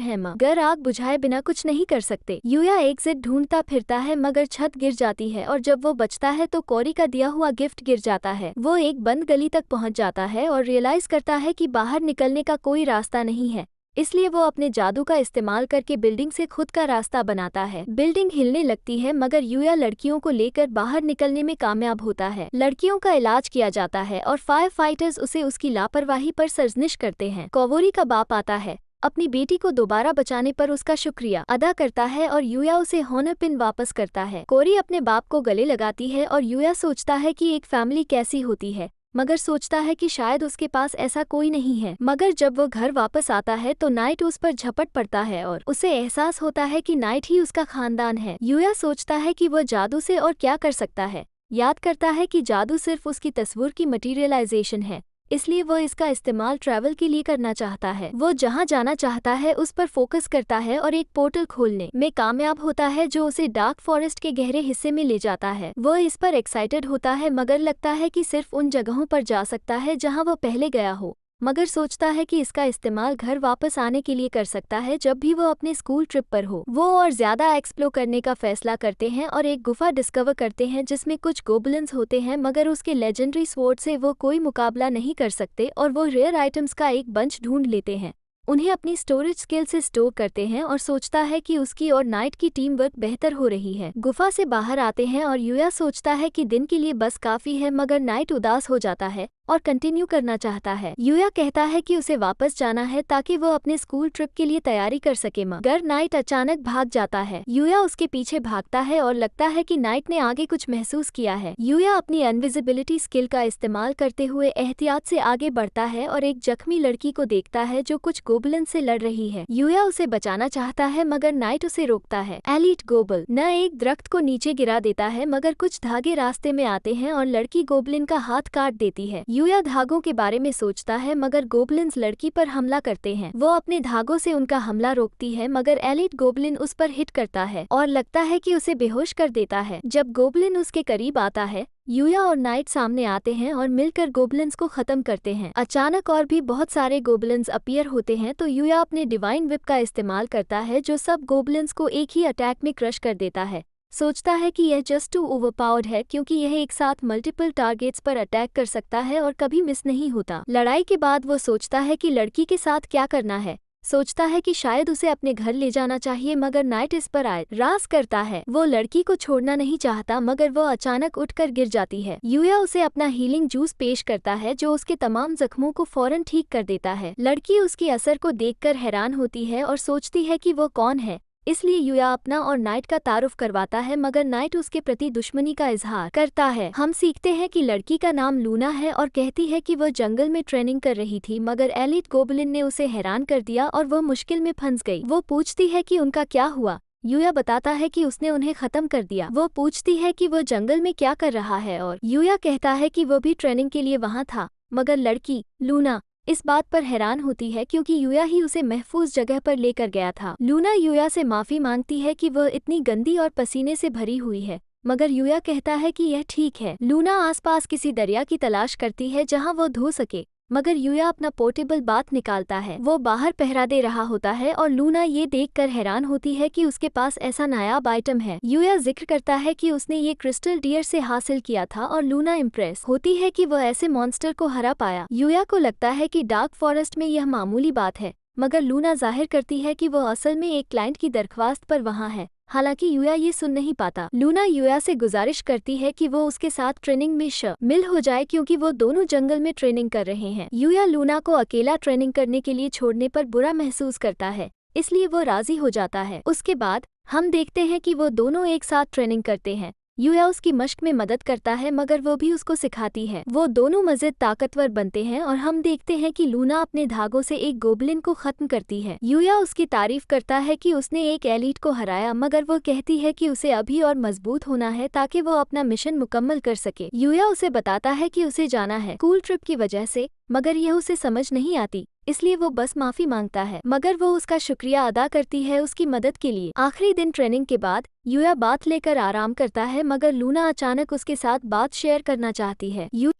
हैं मगर आग बुझाए बिना कुछ नहीं कर सकते। यूया एग्जिट ढूंढता फिरता है मगर छत गिर जाती है और जब वो बचता है तो कोरी का दिया हुआ गिफ्ट गिर जाता है। वो एक बंद गली तक पहुंच जाता है और रियलाइज करता है कि बाहर निकलने का कोई रास्ता नहीं है। इसलिए वो अपने जादू का इस्तेमाल करके बिल्डिंग से खुद का रास्ता बनाता है। बिल्डिंग हिलने लगती है मगर यूया लड़कियों को लेकर बाहर निकलने में कामयाब होता है। लड़कियों का इलाज किया जाता है और फायर फाइटर्स उसे उसकी लापरवाही पर सरजनिश करते हैं। कोवोरी का बाप आता है, अपनी बेटी को दोबारा बचाने पर उसका शुक्रिया अदा करता है और यूया उसे होनर पिन वापस करता है। कोरी अपने बाप को गले लगाती है और यूया सोचता है कि एक फैमिली कैसी होती है मगर सोचता है कि शायद उसके पास ऐसा कोई नहीं है। मगर जब वो घर वापस आता है तो नाइट उस पर झपट पड़ता है और उसे एहसास होता है कि नाइट ही उसका खानदान है। यूया सोचता है कि वो जादू से और क्या कर सकता है। याद करता है कि जादू सिर्फ उसकी तस्वीर की मटीरियलाइजेशन है, इसलिए वो इसका इस्तेमाल ट्रैवल के लिए करना चाहता है। वो जहाँ जाना चाहता है उस पर फोकस करता है और एक पोर्टल खोलने में कामयाब होता है जो उसे डार्क फॉरेस्ट के गहरे हिस्से में ले जाता है। वो इस पर एक्साइटेड होता है मगर लगता है कि सिर्फ उन जगहों पर जा सकता है जहाँ वो पहले गया हो। मगर सोचता है कि इसका इस्तेमाल घर वापस आने के लिए कर सकता है जब भी वो अपने स्कूल ट्रिप पर हो। वो और ज्यादा एक्सप्लोर करने का फैसला करते हैं और एक गुफा डिस्कवर करते हैं जिसमें कुछ गोबलिन्स होते हैं मगर उसके लेजेंडरी स्वॉर्ड से वो कोई मुकाबला नहीं कर सकते और वो रेयर आइटम्स का एक बंच ढूंढ लेते हैं। उन्हें अपनी स्टोरेज स्किल से स्टोर करते हैं और सोचता है कि उसकी और नाइट की टीम वर्क बेहतर हो रही है। गुफा से बाहर आते हैं और यूया सोचता है कि दिन के लिए बस काफी है मगर नाइट उदास हो जाता है और कंटिन्यू करना चाहता है। यूया कहता है कि उसे वापस जाना है ताकि वो अपने स्कूल ट्रिप के लिए तैयारी कर सके मगर नाइट अचानक भाग जाता है। यूया उसके पीछे भागता है और लगता है कि नाइट ने आगे कुछ महसूस किया है। यूया अपनी इनविजिबिलिटी स्किल का इस्तेमाल करते हुए एहतियात से आगे बढ़ता है और एक जख्मी लड़की को देखता है जो कुछ गोबलिन से लड़ रही है। यूया उसे बचाना चाहता है मगर नाइट उसे रोकता है। एलिट गोबल न एक दरख्त को नीचे गिरा देता है मगर कुछ धागे रास्ते में आते हैं और लड़की गोबलिन का हाथ काट देती है। यूया धागों के बारे में सोचता है मगर गोबलिन्स लड़की पर हमला करते हैं। वो अपने धागों से उनका हमला रोकती है मगर एलिट गोबलिन उस पर हिट करता है और लगता है कि उसे बेहोश कर देता है। जब गोबलिन उसके करीब आता है यूया और नाइट सामने आते हैं और मिलकर गोबलिन्स को खत्म करते हैं। अचानक और भी बहुत सारे गोबलिन्स अपीयर होते हैं तो यूया अपने डिवाइन विप का इस्तेमाल करता है जो सब गोबलिन्स को एक ही अटैक में क्रश कर देता है। सोचता है कि यह जस्ट टू ओवरपावर्ड है क्योंकि यह एक साथ मल्टीपल टारगेट्स पर अटैक कर सकता है और कभी मिस नहीं होता। लड़ाई के बाद वो सोचता है कि लड़की के साथ क्या करना है। सोचता है कि शायद उसे अपने घर ले जाना चाहिए मगर नाइट इस पर आए राज करता है। वो लड़की को छोड़ना नहीं चाहता मगर वो अचानक उठकर गिर जाती है। यूया उसे अपना हीलिंग जूस पेश करता है जो उसके तमाम जख्मों को फौरन ठीक कर देता है। लड़की उसके असर को देखकर हैरान होती है और सोचती है कि वो कौन है, इसलिए यूया अपना और नाइट का तारुफ करवाता है मगर नाइट उसके प्रति दुश्मनी का इजहार करता है। हम सीखते हैं कि लड़की का नाम लूना है और कहती है कि वह जंगल में ट्रेनिंग कर रही थी मगर एलिट गोबलिन ने उसे हैरान कर दिया और वह मुश्किल में फंस गई। वो पूछती है कि उनका क्या हुआ। यूया बताता है कि उसने उन्हें खत्म कर दिया। वो पूछती है कि वो जंगल में क्या कर रहा है और यूया कहता है कि वो भी ट्रेनिंग के लिए वहाँ था मगर लड़की लूना इस बात पर हैरान होती है क्योंकि यूया ही उसे महफूज जगह पर लेकर गया था। लूना यूया से माफी मांगती है कि वह इतनी गंदी और पसीने से भरी हुई है मगर यूया कहता है कि यह ठीक है। लूना आसपास किसी दरिया की तलाश करती है जहां वो धो सके मगर यूया अपना पोर्टेबल बाथ निकालता है। वो बाहर पहरा दे रहा होता है और लूना ये देखकर हैरान होती है कि उसके पास ऐसा नायाब आइटम है। यूया जिक्र करता है कि उसने ये क्रिस्टल डियर से हासिल किया था और लूना इम्प्रेस होती है कि वह ऐसे मॉन्स्टर को हरा पाया। यूया को लगता है कि डार्क फॉरेस्ट में यह मामूली बात है मगर लूना जाहिर करती है कि वह असल में एक क्लाइंट की दरख्वास्त पर वहाँ है। हालांकि यूया ये सुन नहीं पाता। लूना यूया से गुजारिश करती है कि वो उसके साथ ट्रेनिंग में शामिल हो जाए क्योंकि वो दोनों जंगल में ट्रेनिंग कर रहे हैं। यूया लूना को अकेला ट्रेनिंग करने के लिए छोड़ने पर बुरा महसूस करता है, इसलिए वो राजी हो जाता है। उसके बाद हम देखते हैं कि वो दोनों एक साथ ट्रेनिंग करते हैं यूया उसकी मशक में मदद करता है मगर वो भी उसको सिखाती है। वो दोनों मज़ीद ताकतवर बनते हैं और हम देखते हैं कि लूना अपने धागों से एक गोबलिन को खत्म करती है। यूया उसकी तारीफ करता है कि उसने एक एलीट को हराया मगर वो कहती है कि उसे अभी और मजबूत होना है ताकि वो अपना मिशन मुकम्मल कर सके। यूया उसे बताता है कि उसे जाना है स्कूल ट्रिप की वजह से, मगर यह उसे समझ नहीं आती, इसलिए वो बस माफी मांगता है मगर वो उसका शुक्रिया अदा करती है उसकी मदद के लिए। आखिरी दिन ट्रेनिंग के बाद यूया बात लेकर आराम करता है मगर लूना अचानक उसके साथ बात शेयर करना चाहती है। यूया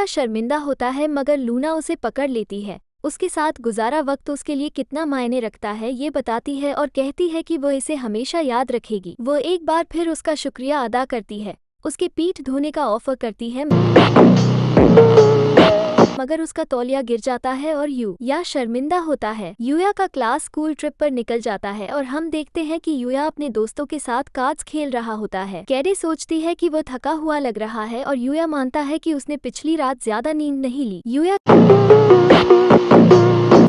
शर्मिंदा होता है मगर लूना उसे पकड़ लेती है। उसके साथ गुजारा वक्त उसके लिए कितना मायने रखता है ये बताती है और कहती है कि वो इसे हमेशा याद रखेगी। वो एक बार फिर उसका शुक्रिया अदा करती है, उसके पीठ धोने का ऑफर करती है मगर उसका तौलिया गिर जाता है और यूया शर्मिंदा होता है। यूया का क्लास स्कूल ट्रिप पर निकल जाता है और हम देखते हैं कि यूया अपने दोस्तों के साथ कार्ड्स खेल रहा होता है। कैडे सोचती है कि वो थका हुआ लग रहा है और यूया मानता है कि उसने पिछली रात ज्यादा नींद नहीं ली। यूया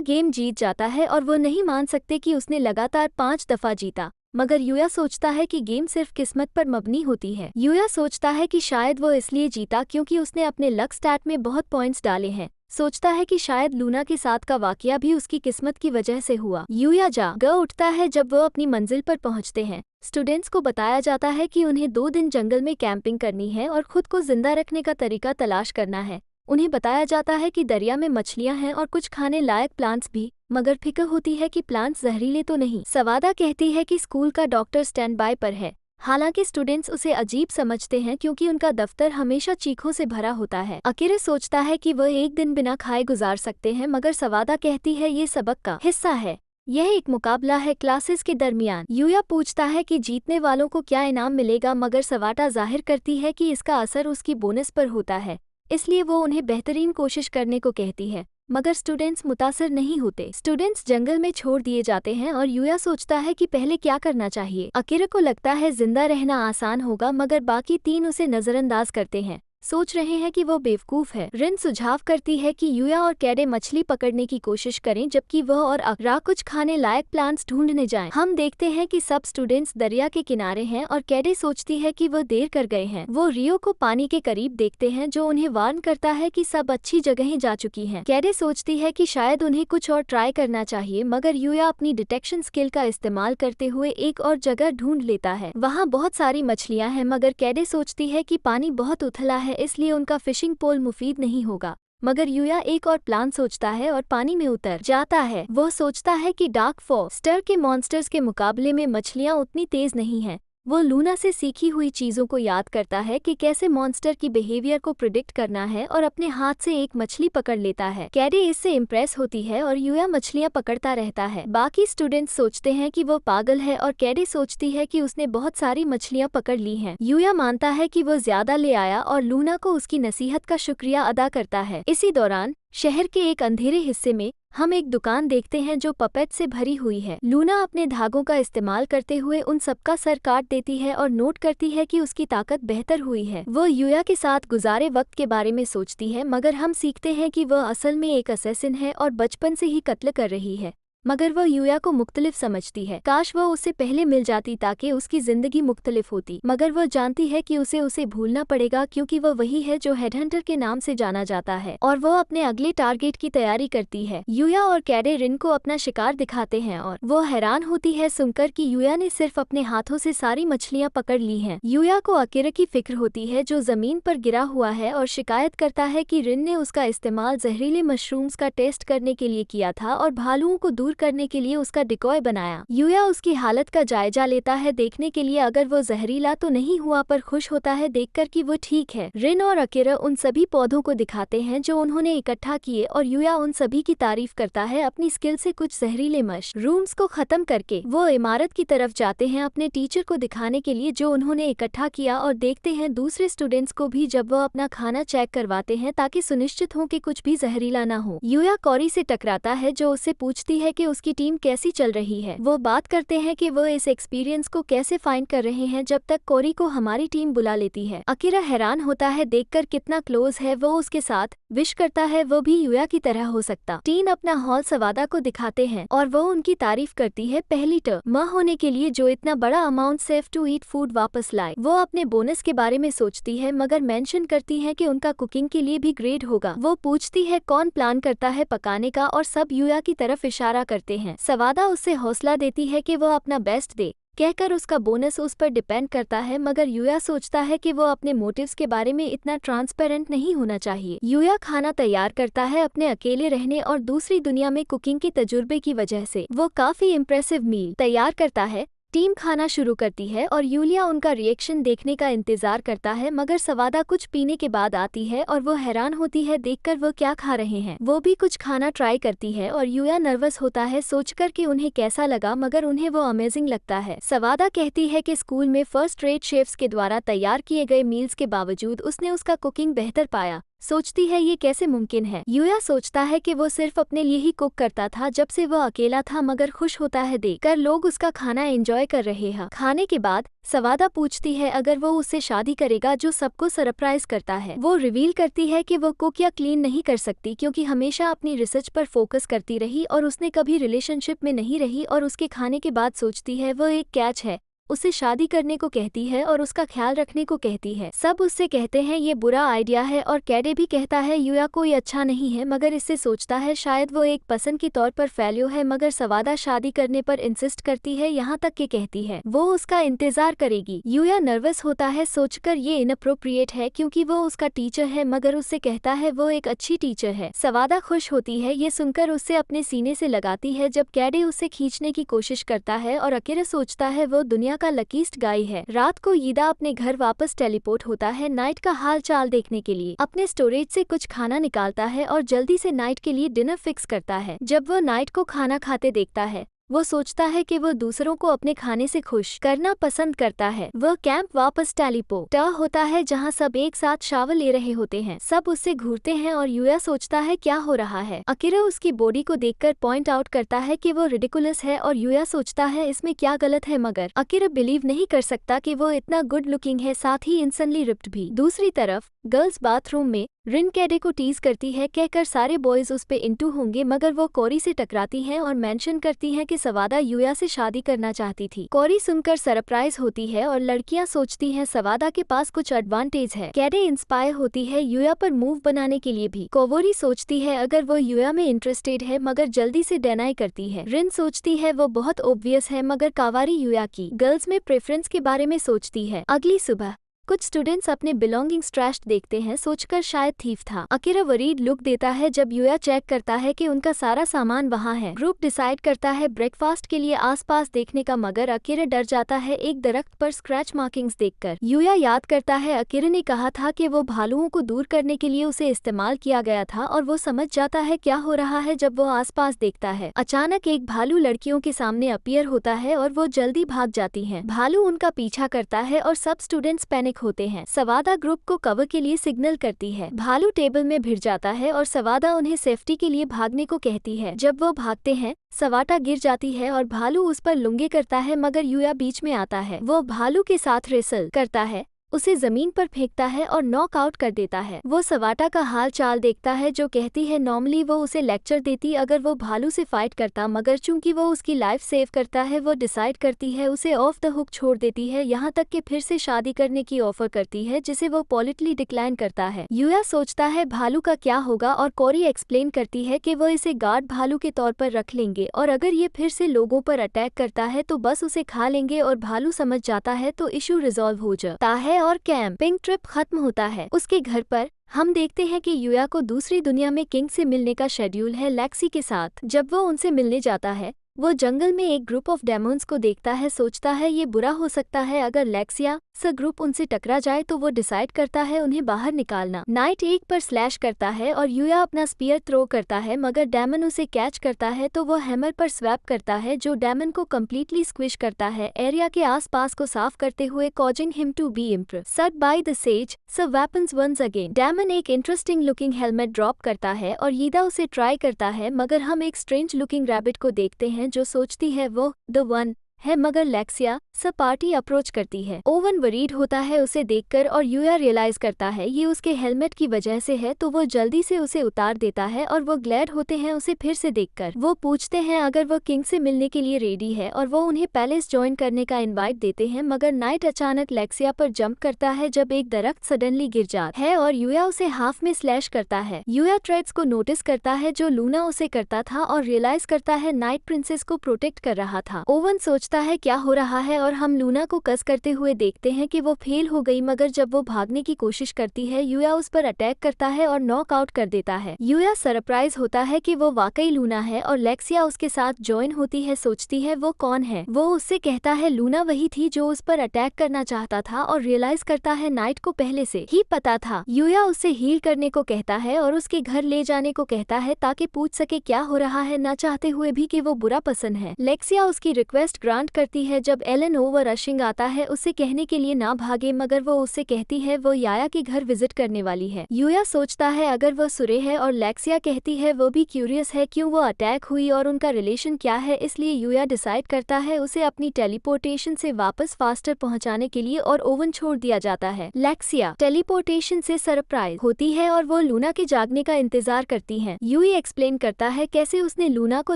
गेम जीत जाता है और वो नहीं मान सकते कि उसने लगातार 5 दफा जीता, मगर यूया सोचता है कि गेम सिर्फ किस्मत पर मबनी होती है। यूया सोचता है कि शायद वो इसलिए जीता क्योंकि उसने अपने लक स्टैट में बहुत पॉइंट्स डाले हैं। सोचता है कि शायद लूना के साथ का वाकया भी उसकी किस्मत की वजह से हुआ। यूया जाग उठता है जब वो अपनी मंजिल पर पहुंचते हैं। स्टूडेंट्स को बताया जाता है कि उन्हें 2 दिन जंगल में कैंपिंग करनी है और खुद को जिंदा रखने का तरीका तलाश करना है। उन्हें बताया जाता है कि दरिया में मछलियां हैं और कुछ खाने लायक प्लांट्स भी, मगर फिक्र होती है कि प्लांट्स जहरीले तो नहीं। सवादा कहती है कि स्कूल का डॉक्टर स्टैंड बाय पर है। हालांकि स्टूडेंट्स उसे अजीब समझते हैं क्योंकि उनका दफ्तर हमेशा चीखों से भरा होता है। अकीरा सोचता है कि वह एक दिन बिना खाए गुजार सकते हैं मगर सवादा कहती है ये सबक का हिस्सा है, यह एक मुकाबला है क्लासेस के दरमियान। यूया पूछता है कि जीतने वालों को क्या इनाम मिलेगा मगर सवादा जाहिर करती है कि इसका असर उसकी बोनस पर होता है, इसलिए वो उन्हें बेहतरीन कोशिश करने को कहती है। मगर स्टूडेंट्स मुतासर नहीं होते। स्टूडेंट्स जंगल में छोड़ दिए जाते हैं और यूया सोचता है कि पहले क्या करना चाहिए। अकीरा को लगता है जिंदा रहना आसान होगा मगर बाकी 3 उसे नजरअंदाज करते हैं, सोच रहे हैं कि वो बेवकूफ है। रिन सुझाव करती है कि यूया और कैडे मछली पकड़ने की कोशिश करें जबकि वह और अकरा कुछ खाने लायक प्लांट्स ढूंढने जाएं। हम देखते हैं कि सब स्टूडेंट्स दरिया के किनारे हैं और कैडे सोचती है कि वह देर कर गए हैं। वो रियो को पानी के करीब देखते हैं जो उन्हें वार्न करता है कि सब अच्छी जगहें जा चुकी हैं। कैडे सोचती है कि शायद उन्हें कुछ और ट्राई करना चाहिए मगर यूया अपनी डिटेक्शन स्किल का इस्तेमाल करते हुए एक और जगह ढूंढ लेता है। वहाँ बहुत सारी मछलियाँ हैं मगर कैडे सोचती है कि पानी बहुत उथला है इसलिए उनका फिशिंग पोल मुफीद नहीं होगा। मगर यूया एक और प्लान सोचता है और पानी में उतर जाता है। वह सोचता है कि डार्क फॉरेस्ट के मॉन्स्टर्स के मुकाबले में मछलियां उतनी तेज नहीं हैं। वो लूना से सीखी हुई चीजों को याद करता है कि कैसे मॉन्स्टर की बिहेवियर को प्रिडिक्ट करना है और अपने हाथ से एक मछली पकड़ लेता है। कैडे इससे इम्प्रेस होती है और यूया मछलियां पकड़ता रहता है। बाकी स्टूडेंट्स सोचते हैं कि वो पागल है और कैडे सोचती है कि उसने बहुत सारी मछलियां पकड़ ली हैं। यूया मानता है कि वो ज्यादा ले आया और लूना को उसकी नसीहत का शुक्रिया अदा करता है। इसी दौरान शहर के एक अंधेरे हिस्से में हम एक दुकान देखते हैं जो पपेट से भरी हुई है। लूना अपने धागों का इस्तेमाल करते हुए उन सबका सर काट देती है और नोट करती है कि उसकी ताकत बेहतर हुई है। वो यूया के साथ गुजारे वक्त के बारे में सोचती है मगर हम सीखते हैं कि वह असल में एक असैसिन है और बचपन से ही कत्ल कर रही है। मगर वह यूया को मुख्तलिफ समझती है। काश वह उससे पहले मिल जाती ताकि उसकी जिंदगी मुख्तलिफ होती, मगर वह जानती है कि उसे भूलना पड़ेगा क्योंकि वह वही है जो हेडहंटर के नाम से जाना जाता है और वह अपने अगले टारगेट की तैयारी करती है। यूया और कैडे रिन को अपना शिकार दिखाते हैं और वो हैरान होती है सुनकर कि यूया ने सिर्फ अपने हाथों से सारी मछलियां पकड़ ली हैं। यूया को अकीरा की फिक्र होती है जो जमीन पर गिरा हुआ है और शिकायत करता है कि रिन ने उसका इस्तेमाल जहरीले मशरूम्स का टेस्ट करने के लिए किया था और भालुओं को दूर करने के लिए उसका डिकॉय बनाया। यूया उसकी हालत का जायजा लेता है देखने के लिए अगर वो जहरीला तो नहीं हुआ, पर खुश होता है देखकर कि वो ठीक है। रिन और अकीरा उन सभी पौधों को दिखाते हैं जो उन्होंने इकट्ठा किए और यूया उन सभी की तारीफ करता है। अपनी स्किल से कुछ जहरीले मशरूम्स को खत्म करके वो इमारत की तरफ जाते हैं अपने टीचर को दिखाने के लिए जो उन्होंने इकट्ठा किया और देखते हैं दूसरे स्टूडेंट्स को भी जब वह अपना खाना चेक करवाते हैं ताकि सुनिश्चित हो कि कुछ भी जहरीला ना हो। यूया कॉरी से टकराता है जो उससे पूछती है कि उसकी टीम कैसी चल रही है। वो बात करते हैं कि वो इस एक्सपीरियंस को कैसे फाइंड कर रहे हैं जब तक कोरी को हमारी टीम बुला लेती है। अकीरा हैरान होता है देखकर कितना क्लोज है वो उसके साथ। विश करता है वो भी यूया की तरह हो सकता। टीन अपना हॉल सवादा को दिखाते हैं और वो उनकी तारीफ करती है पहली टर्म होने के लिए जो इतना बड़ा amount safe to eat food वापस लाए। वो अपने बोनस के बारे में सोचती है मगर मेंशन करती है कि उनका कुकिंग के लिए भी ग्रेड होगा। वो पूछती है कौन प्लान करता है पकाने का और सब यूया की तरफ इशारा करते हैं। सवादा उससे हौसला देती है कि वो अपना बेस्ट दे, कहकर उसका बोनस उस पर डिपेंड करता है मगर यूया सोचता है कि वो अपने मोटिव्स के बारे में इतना ट्रांसपेरेंट नहीं होना चाहिए। यूया खाना तैयार करता है अपने अकेले रहने और दूसरी दुनिया में कुकिंग के तजुर्बे की वजह से। वो काफी इम्प्रेसिव मील तैयार करता है। टीम खाना शुरू करती है और यूलिया उनका रिएक्शन देखने का इंतजार करता है मगर सवादा कुछ पीने के बाद आती है और वो हैरान होती है देखकर वो क्या खा रहे हैं। वो भी कुछ खाना ट्राई करती है और यूया नर्वस होता है सोचकर कि उन्हें कैसा लगा मगर उन्हें वो अमेजिंग लगता है। सवादा कहती है कि स्कूल में फर्स्ट रेट शेफ्स के द्वारा तैयार किए गए मील्स के बावजूद उसने उसका कुकिंग बेहतर पाया। सोचती है ये कैसे मुमकिन है। यूया सोचता है कि वो सिर्फ अपने लिए ही कुक करता था जब से वो अकेला था मगर खुश होता है देखकर लोग उसका खाना एंजॉय कर रहे हैं। खाने के बाद सवादा पूछती है अगर वो उससे शादी करेगा जो सबको सरप्राइज करता है। वो रिवील करती है कि वो कुक या क्लीन नहीं कर सकती क्योंकि हमेशा अपनी रिसर्च पर फोकस करती रही और उसने कभी रिलेशनशिप में नहीं रही और उसके खाने के बाद सोचती है वो एक कैच है। उसे शादी करने को कहती है और उसका ख्याल रखने को कहती है। सब उससे कहते हैं ये बुरा आइडिया है और कैडे भी कहता है यूया कोई अच्छा नहीं है मगर इससे सोचता है शायद वो एक पसंद के तौर पर फैलियो है मगर सवादा शादी करने पर इंसिस्ट करती है यहाँ तक कि कहती है वो उसका इंतजार करेगी। यूया नर्वस होता है सोचकर ये इनअप्रोप्रिएट है क्योंकि वो उसका टीचर है मगर उससे कहता है वो एक अच्छी टीचर है। सवादा खुश होती है ये सुनकर उससे अपने सीने से लगाती है जब कैडे उससे खींचने की कोशिश करता है और अकेला सोचता है वो दुनिया का लकीस्ट गाय है। रात को यीदा अपने घर वापस टेलीपोर्ट होता है नाइट का हाल चाल देखने के लिए। अपने स्टोरेज से कुछ खाना निकालता है और जल्दी से नाइट के लिए डिनर फिक्स करता है। जब वो नाइट को खाना खाते देखता है वो सोचता है कि वो दूसरों को अपने खाने से खुश करना पसंद करता है। वह कैंप वापस टेलीपोर्ट होता है जहां सब एक साथ शावर ले रहे होते हैं। सब उससे घूरते हैं और यूया सोचता है क्या हो रहा है। अकीरा उसकी बॉडी को देखकर पॉइंट आउट करता है कि वो रिडिकुलस है और यूया सोचता है इसमें क्या गलत है मगर अकीरा बिलीव नहीं कर सकता कि वो इतना गुड लुकिंग है साथ ही इंसनली रिप्ड भी। दूसरी तरफ गर्ल्स बाथरूम में रिन कैडे को टीज करती है कहकर सारे बॉयज उस पे इंटू होंगे मगर वो कोरी से टकराती हैं और मेंशन करती हैं कि सवादा यूया से शादी करना चाहती थी। कोरी सुनकर सरप्राइज होती है और लड़कियां सोचती हैं सवादा के पास कुछ एडवांटेज है। कैडे इंस्पायर होती है यूया पर मूव बनाने के लिए भी। कोवोरी सोचती है अगर वो यूया में इंटरेस्टेड है मगर जल्दी से डिनाई करती है। रिन सोचती है वो बहुत ओब्वियस है मगर कावारी यूया की गर्ल्स में प्रेफरेंस के बारे में सोचती है। अगली सुबह कुछ स्टूडेंट्स अपने बिलोंगिंग्स ट्रैश देखते हैं सोचकर शायद थीफ था। अकीरा वरीड लुक देता है जब यूया चेक करता है कि उनका सारा सामान वहाँ है। ग्रुप डिसाइड करता है ब्रेकफास्ट के लिए आसपास देखने का मगर अकीरा डर जाता है एक दरख्त पर स्क्रैच मार्किंग्स देखकर। यूया याद करता है अकीरा ने कहा था कि वो भालुओं को दूर करने के लिए उसे इस्तेमाल किया गया था और वो समझ जाता है क्या हो रहा है जब वो आसपास देखता है। अचानक एक भालू लड़कियों के सामने अपीयर होता है और वो जल्दी भाग जाती हैं। भालू उनका पीछा करता है और सब स्टूडेंट्स पैनिक होते हैं। सवादा ग्रुप को कवर के लिए सिग्नल करती है। भालू टेबल में भिड़ जाता है और सवादा उन्हें सेफ्टी के लिए भागने को कहती है। जब वो भागते हैं सवाटा गिर जाती है और भालू उस पर लुंगे करता है मगर यूया बीच में आता है। वो भालू के साथ रेसल करता है, उसे जमीन पर फेंकता है और नॉक आउट कर देता है। वो सवाटा का हाल चाल देखता है जो कहती है नॉर्मली वो उसे लेक्चर देती अगर वो भालू से फाइट करता मगर चूंकि वो उसकी लाइफ सेव करता है वो डिसाइड करती है उसे ऑफ द हुक छोड़ देती है यहाँ तक कि फिर से शादी करने की ऑफर करती है जिसे वो पॉलिटली डिक्लाइन करता है। यूया सोचता है भालू का क्या होगा और कोरी एक्सप्लेन करती है कि वो इसे गार्ड भालू के तौर पर रख लेंगे और अगर ये फिर से लोगों पर अटैक करता है तो बस उसे खा लेंगे और भालू समझ जाता है तो इशू रिजॉल्व हो जाता है और कैंपिंग ट्रिप खत्म होता है। उसके घर पर हम देखते हैं कि यूया को दूसरी दुनिया में किंग से मिलने का शेड्यूल है लेक्सी के साथ। जब वो उनसे मिलने जाता है वो जंगल में एक ग्रुप ऑफ डेमोन्स को देखता है। सोचता है ये बुरा हो सकता है अगर लेक्सिया स ग्रुप उनसे टकरा जाए तो वो डिसाइड करता है उन्हें बाहर निकालना। नाइट एक पर स्लैश करता है और यूया अपना स्पीयर थ्रो करता है मगर डैमन उसे कैच करता है तो वो हैमर पर स्वैप करता है जो डैमन को कम्प्लीटली स्क्विश करता है एरिया के आसपास को साफ करते हुए causing him to be impressed by the sage's weapons once again. Damon एक इंटरेस्टिंग लुकिंग हेलमेट ड्रॉप करता है और यीदा उसे ट्राई करता है मगर हम एक स्ट्रेंज लुकिंग रैबिट को देखते हैं जो सोचती है वो द वन है मगर लेक्सिया सब पार्टी अप्रोच करती है। ओवन वरीड होता है उसे देखकर और यूया रियलाइज करता है ये उसके हेलमेट की वजह से है, तो वो जल्दी से उसे उतार देता है और वो ग्लैड होते हैं उसे फिर से देखकर। वो पूछते हैं अगर वो किंग से मिलने के लिए रेडी है और वो उन्हें पैलेस ज्वाइन करने का इनवाइट देते हैं, मगर नाइट अचानक लेक्सिया पर जंप करता है जब एक दरख्त सडनली गिर जाता है और यूया उसे हाफ में स्लैश करता है। यूया थ्रेड्स को नोटिस करता है जो लूना उसे करता था और रियलाइज करता है नाइट प्रिंसेस को प्रोटेक्ट कर रहा था। ओवन सोचता है क्या हो रहा है और हम लूना को कस करते हुए देखते हैं कि वो फेल हो गई, मगर जब वो भागने की कोशिश करती है यूया उस पर अटैक करता है और नॉक आउट कर देता है। यूया सरप्राइज होता है कि वो वाकई लूना है और लेक्सिया उसके साथ ज्वाइन होती है। सोचती है वो कौन है, वो उससे कहता है लूना वही थी जो उस पर अटैक करना चाहता था और रियलाइज करता है नाइट को पहले से ही पता था। यूया उससे हील करने को कहता है और उसके घर ले जाने को कहता है ताकि पूछ सके क्या हो रहा है, न चाहते हुए भी कि वो बुरा पसंद है। लेक्सिया उसकी रिक्वेस्ट ग्रांट करती है। जब एलन ओवर रशिंग आता है उसे कहने के लिए ना भागे, मगर वो उससे कहती है वो याया के घर विजिट करने वाली है। यूया सोचता है अगर वो सुरे है और लेक्सिया कहती है वो भी क्यूरियस है क्यों वो अटैक हुई और उनका रिलेशन क्या है, इसलिए यूया डिसाइड करता है उसे अपनी टेलीपोर्टेशन से वापस फास्टर पहुंचाने के लिए और ओवन छोड़ दिया जाता है। लेक्सिया टेलीपोर्टेशन से सरप्राइज होती है और वो लूना के जागने का इंतजार करती है। यूई एक्सप्लेन करता है कैसे उसने लूना को